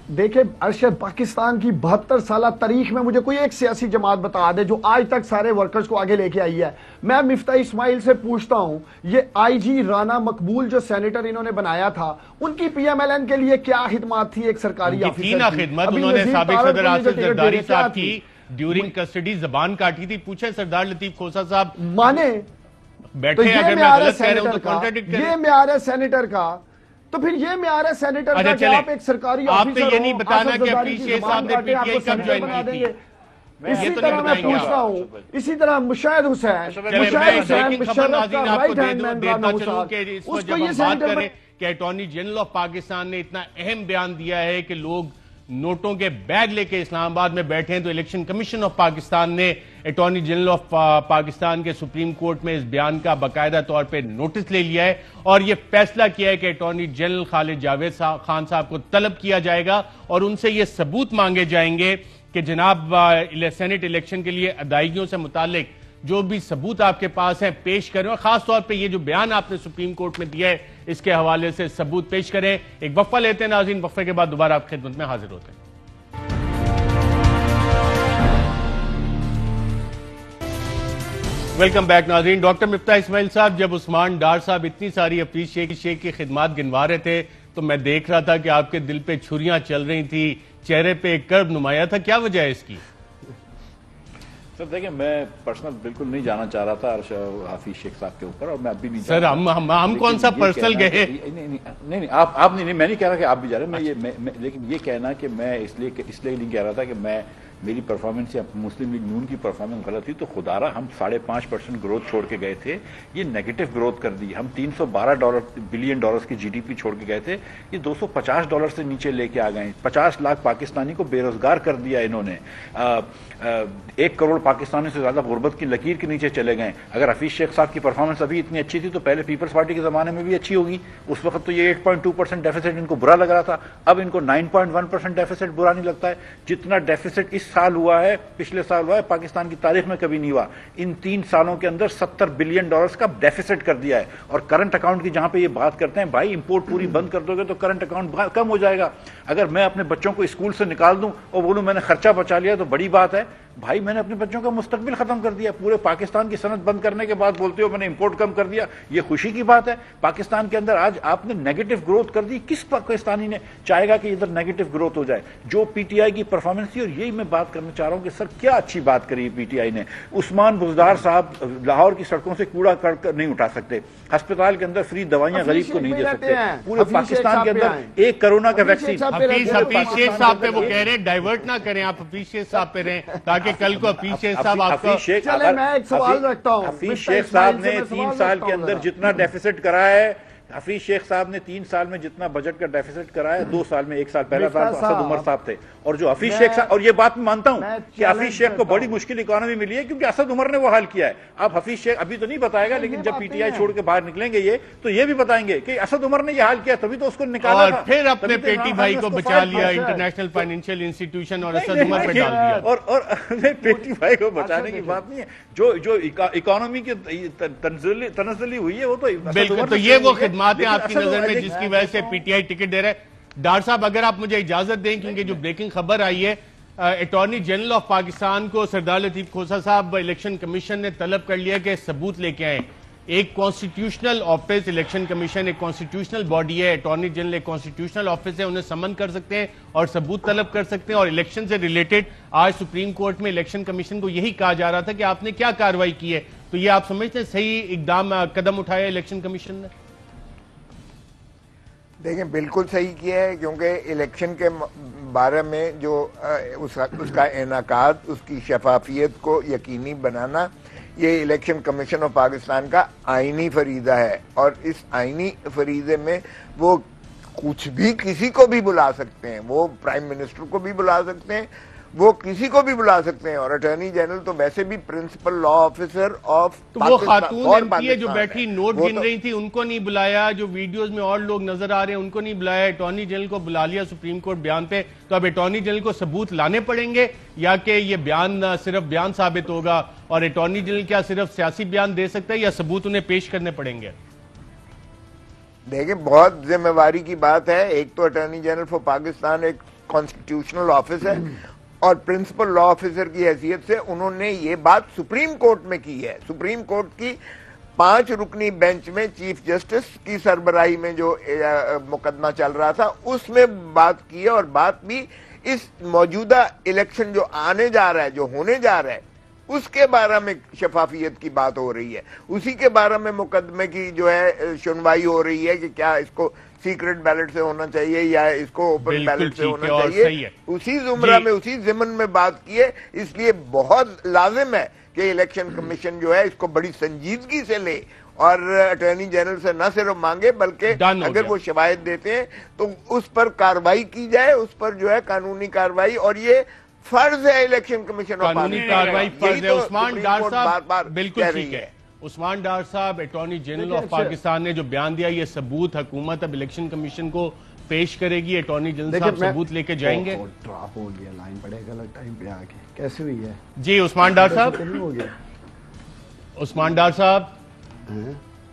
دیکھیں ارشد، پاکستان کی 72 سالہ تاریخ میں مجھے کوئی ایک سیاسی جماعت بتا دے جو آج تک سارے ورکرز کو آگے لے کے آئی ہے. میں مفتاح اسماعیل سے پوچھتا ہوں، یہ آئی جی رانا مقبول جو سینیٹر انہوں نے بنایا تھا، ان کی پی ایم ایل این کے لیے کیا خدمات تھی ایک سرکاری آفیسر کی؟ خدمت انہوں نے سابق صدر آصف زرداری صاحب کی ڈیورنگ کسٹڈی زبان کاٹی تھی. پوچھیں سردار لطیف کھوسہ صاحب مانے بیٹھے اگر میں غلط کہہ رہا ہوں تو کانٹرڈکٹ کریں. یہ معیار ہے سینیٹر کا، تو پھر یہ معیار ہے سینیٹر کا کہ آپ ایک سرکاری آپ آفیسر نے یہ نہیں ہو، بتانا آصف کہ زرداری حفیظ کی شیخ زبان صاحب نے کاٹے، آپ PTI کو کب سینیٹر جوائن بنا کی دیں تھی. گے. اسی طرح میں پوچھتا ہوں، اسی طرح مشاہد حسین مشرف کا رائٹ ہینڈ مین رانا موساد، اس کو یہ سینیٹر کہ اٹارنی جنرل آف پاکستان نے اتنا اہم بیان دیا ہے کہ لوگ نوٹوں کے بیگ لے کے اسلام آباد میں بیٹھے ہیں، تو الیکشن کمیشن آف پاکستان نے اٹارنی جنرل آف پاکستان کے سپریم کورٹ میں اس بیان کا باقاعدہ طور پہ نوٹس لے لیا ہے اور یہ فیصلہ کیا ہے کہ اٹارنی جنرل خالد جاوید خان صاحب کو طلب کیا جائے گا اور ان سے یہ ثبوت مانگے جائیں گے کہ جناب سینٹ الیکشن کے لیے ادائیگیوں سے متعلق جو بھی ثبوت آپ کے پاس ہیں پیش کریں، اور خاص طور پہ یہ جو بیان آپ نے سپریم کورٹ میں دیا ہے اس کے حوالے سے ثبوت پیش کریں. ایک وقفہ لیتے ہیں ناظرین، وقفے کے بعد دوبارہ آپ خدمت میں حاضر ہوتے ہیں. ویلکم بیک ناظرین. ڈاکٹر مفتاح اسماعیل صاحب، جب عثمان ڈار صاحب اتنی ساری حفیظ شیخ کی خدمات گنوا رہے تھے تو میں دیکھ رہا تھا کہ آپ کے دل پہ چھریاں چل رہی تھی، چہرے پہ ایک کرب نمایاں تھا. کیا وجہ ہے اس کی؟ سر دیکھیں، میں پرسنل بالکل نہیں جانا چاہ رہا تھا حفیظ شیخ صاحب کے اوپر، اور میں ابھی نہیں سر ہم کون سا پرسنل گئے؟ نہیں آپ نہیں، میں نہیں کہہ رہا کہ آپ بھی جا رہے ہیں، لیکن یہ کہنا کہ میں اس لیے نہیں کہہ رہا تھا کہ میری پرفارمنس یا مسلم لیگ نون کی پرفارمنس غلط تھی. تو خدا را ہم 5.5% گروتھ چھوڑ کے گئے تھے، یہ نیگیٹو گروتھ کر دی. ہم $312 بلین کی جی ڈی پی چھوڑ کے گئے تھے، یہ $250 سے نیچے لے کے آ گئے. 50 لاکھ پاکستانی کو بے روزگار کر دیا انہوں نے. 1 کروڑ پاکستانی سے زیادہ غربت کی لکیر کے نیچے چلے گئے. اگر حفیظ شیخ صاحب کی پرفارمنس ابھی اتنی اچھی تھی تو پہلے پیپلز پارٹی کے زمانے میں بھی اچھی ہوگی. اس وقت تو یہ 8.2% ڈیفیسٹ ان کو برا لگ رہا تھا، اب ان کو 9.1% ڈیفیسٹ برا نہیں لگتا ہے. جتنا ڈیفیسٹ اس سال ہوا ہے، پچھلے سال ہوا ہے، پاکستان کی تاریخ میں کبھی نہیں ہوا. ان 3 سالوں کے اندر $70 بلین کا ڈیفیسٹ کر دیا ہے. اور کرنٹ اکاؤنٹ کی جہاں پہ یہ بات کرتے ہیں، بھائی امپورٹ پوری بند کر دو گے تو کرنٹ اکاؤنٹ کم ہو جائے گا. اگر میں اپنے بچوں کو اسکول سے نکال دوں اور بولوں میں نے خرچہ بچا لیا تو بڑی بات ہے. بھائی میں نے اپنے بچوں کا مستقبل ختم کر دیا. پورے پاکستان کی صنعت بند کرنے کے بعد بولتے ہو میں نے امپورٹ کم کر دیا. یہ خوشی کی بات ہے. پاکستان کے اندر آج آپ نے نیگیٹو گروتھ کر دی. کس پاکستانی نے چاہے گا کہ ادھر نیگیٹو گروتھ ہو جائے؟ جو پی ٹی آئی کی پرفارمنس تھی، اور یہی میں بات کرنا چاہ رہا ہوں کہ سر کیا اچھی بات کری پی ٹی آئی نے. عثمان بزدار صاحب لاہور کی سڑکوں سے کوڑا کر نہیں اٹھا سکتے، ہسپتال کے اندر فری دوائیاں غریب کو نہیں دے سکتے. پورے پاکستان کے اندر ایک کرونا کا ویکسین. حفیظ شیخ صاحب پہ وہ کہہ رہے ہیں ڈائیورٹ نہ کریں، آپ حفیظ شیخ صاحب پہ رہیں تاکہ کل کو حفیظ شیخ صاحب آپ کو. چلے میں ایک سوال رکھتا ہوں. حفیظ شیخ صاحب نے 3 سال کے اندر جتنا ڈیفیسٹ کرا ہے، حفیظ شیخ صاحب نے 3 سال میں جتنا بجٹ کا ڈیفیسٹ کرا ہے 2 سال میں 1 سال پہلا سال اسد عمر صاحب تھے. اور جو حفیظ شیخ صاحب، اور یہ بات میں مانتا ہوں کہ حفیظ شیخ کو بڑی مشکل اکانومی ملی ہے کیونکہ اسد عمر نے وہ حل کیا ہے. اب حفیظ شیخ ابھی تو نہیں بتائے گا، لیکن جب پی ٹی آئی چھوڑ کے باہر نکلیں گے یہ تو یہ بھی بتائیں گے کہ اسد عمر نے یہ حل کیا، تبھی تو اس کو نکالا اور پھر اپنے پیٹی بھائی کو بچا لیا انٹرنیشنل فائنینشیل انسٹیٹیوشن اور اسد عمر پہ ڈال دیا. اور پیٹی بھائی کو بچانے کی بات نہیں ہے. جو اکانومی کی تنزلی ہوئی ہے وہ تو بالکل. تو یہ وہ خدمات ہیں آپ کی نظر میں جس کی وجہ سے پی ٹی آئی ٹکٹ دے رہے ہیں. ڈاکٹر صاحب اگر آپ مجھے اجازت دیں، کیونکہ جو بریکنگ خبر آئی ہے، اٹارنی جنرل آف پاکستان کو سردار لطیف کھوسہ صاحب الیکشن کمیشن نے طلب کر لیا کہ ثبوت لے کے آئیں. ایک کانسٹیٹیوشنل آفس، الیکشن کمیشن ایک کانسٹیٹیوشنل باڈی ہے، اٹارنی جنرل ایک کانسٹیٹیوشنل آفس ہے، انہیں سمن کر سکتے ہیں اور ثبوت طلب کر سکتے ہیں. اور الیکشن سے ریلیٹڈ آج سپریم کورٹ میں الیکشن کمیشن کو یہی کہا جا رہا تھا کہ آپ نے کیا کارروائی کی ہے. تو یہ آپ سمجھتے ہیں صحیح قدم اٹھایا الیکشن کمیشن نے؟ دیکھیں بالکل صحیح کیا ہے، کیونکہ الیکشن کے بارے میں جو اس کا انعقاد، اس کی شفافیت کو یقینی بنانا، یہ الیکشن کمیشن آف پاکستان کا آئینی فریضہ ہے. اور اس آئینی فریضے میں وہ کچھ بھی کسی کو بھی بلا سکتے ہیں. وہ پرائم منسٹر کو بھی بلا سکتے ہیں، وہ کسی کو بھی بلا سکتے ہیں, اور اٹارنی جنرل تو ویسے بھی پرنسپل لا آفیسر آف تو وہ خاتون ایم پی اے جو بیٹھی نوٹ گن رہی تھی ان کو نہیں بلایا, جو ویڈیوز میں اور لوگ نظر آ رہے ہیں ان کو نہیں بلایا, اٹارنی جنرل کو بلا لیا سپریم کورٹ بیان پہ, تو اب اٹارنی جنرل کو ثبوت لانے پڑیں گے یا کہ یہ بیان صرف بیان ثابت ہوگا, اور اٹارنی جنرل کیا صرف سیاسی بیان دے سکتا ہے یا ثبوت انہیں پیش کرنے پڑیں گے؟ دیکھیں بہت ذمہ داری کی بات ہے, ایک تو اٹارنی جنرل فار پاکستان ایک کانسٹیٹیوشنل آفس ہے, اور پرنسپل لا آفیسر کی حیثیت سے انہوں نے یہ بات سپریم کورٹ میں کی ہے. سپریم کورٹ کی 5 رکنی بینچ میں چیف جسٹس کی سربراہی میں جو مقدمہ چل رہا تھا اس میں بات کی ہے, اور بات بھی اس موجودہ الیکشن جو آنے جا رہا ہے, جو ہونے جا رہا ہے, اس کے بارے میں شفافیت کی بات ہو رہی ہے, اسی کے بارے میں مقدمے کی جو ہے سنوائی ہو رہی ہے کہ کیا اس کو سیکرٹ بیلٹ سے ہونا چاہیے یا اس کو اوپن بیلٹ سے ہونا چاہیے. اسی زمرہ میں اسی ضمن میں بات کی ہے, اس لیے بہت لازم ہے کہ الیکشن کمیشن جو ہے اس کو بڑی سنجیدگی سے لے اور اٹارنی جنرل سے نہ صرف مانگے بلکہ اگر وہ شواہد دیتے ہیں تو اس پر کارروائی کی جائے, اس پر جو ہے قانونی کارروائی, اور یہ فرض ہے الیکشن کمیشن قانونی کارروائی فرض ہے. عثمان ڈار صاحب بالکل ٹھیک ہے, عثمان ڈار صاحب اٹارنی جنرل آف پاکستان نے جو بیان دیا یہ ثبوت حکومت اب الیکشن کمیشن کو پیش کرے گی, اٹارنی جنرل صاحب ثبوت لے کے جائیں گے. ڈراپ ہو گیا, لائن پڑے گا الگ ٹائم پہ آ کے, کیسے ہوئی ہے جی عثمان ڈار صاحب؟ عثمان ڈار صاحب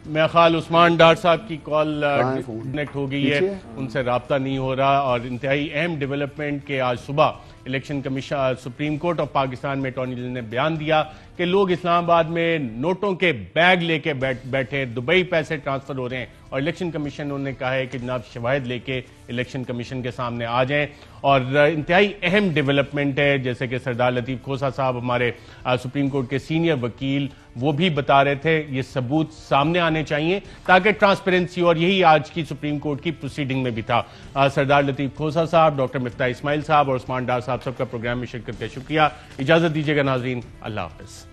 میرا خیال عثمان ڈار صاحب کی کال ڈسکنیکٹ ہو گئی ہے, ان سے رابطہ نہیں ہو رہا, اور انتہائی اہم ڈیولپمنٹ کے آج صبح election commission supreme court of Pakistan میں اٹارنی جنرل نے بیان دیا کہ لوگ اسلام آباد میں نوٹوں کے بیگ لے کے بیٹھے, دبئی پیسے ٹرانسفر ہو رہے ہیں, اور الیکشن کمیشن انہوں نے کہا ہے کہ جناب شواہد لے کے الیکشن کمیشن کے سامنے آ جائیں. اور انتہائی اہم ڈیولپمنٹ ہے, جیسے کہ سردار لطیف کھوسہ صاحب ہمارے سپریم کورٹ کے سینئر وکیل وہ بھی بتا رہے تھے یہ ثبوت سامنے آنے چاہیے تاکہ ٹرانسپیرنسی, اور یہی آج کی سپریم کورٹ کی پروسیڈنگ میں بھی تھا. سردار لطیف کھوسہ صاحب, ڈاکٹر مفتاح اسماعیل صاحب اور عثمان ڈار صاحب سب کا پروگرام میں شرکت کا شکریہ. اجازت دیجیے گا ناظرین, اللہ حافظ.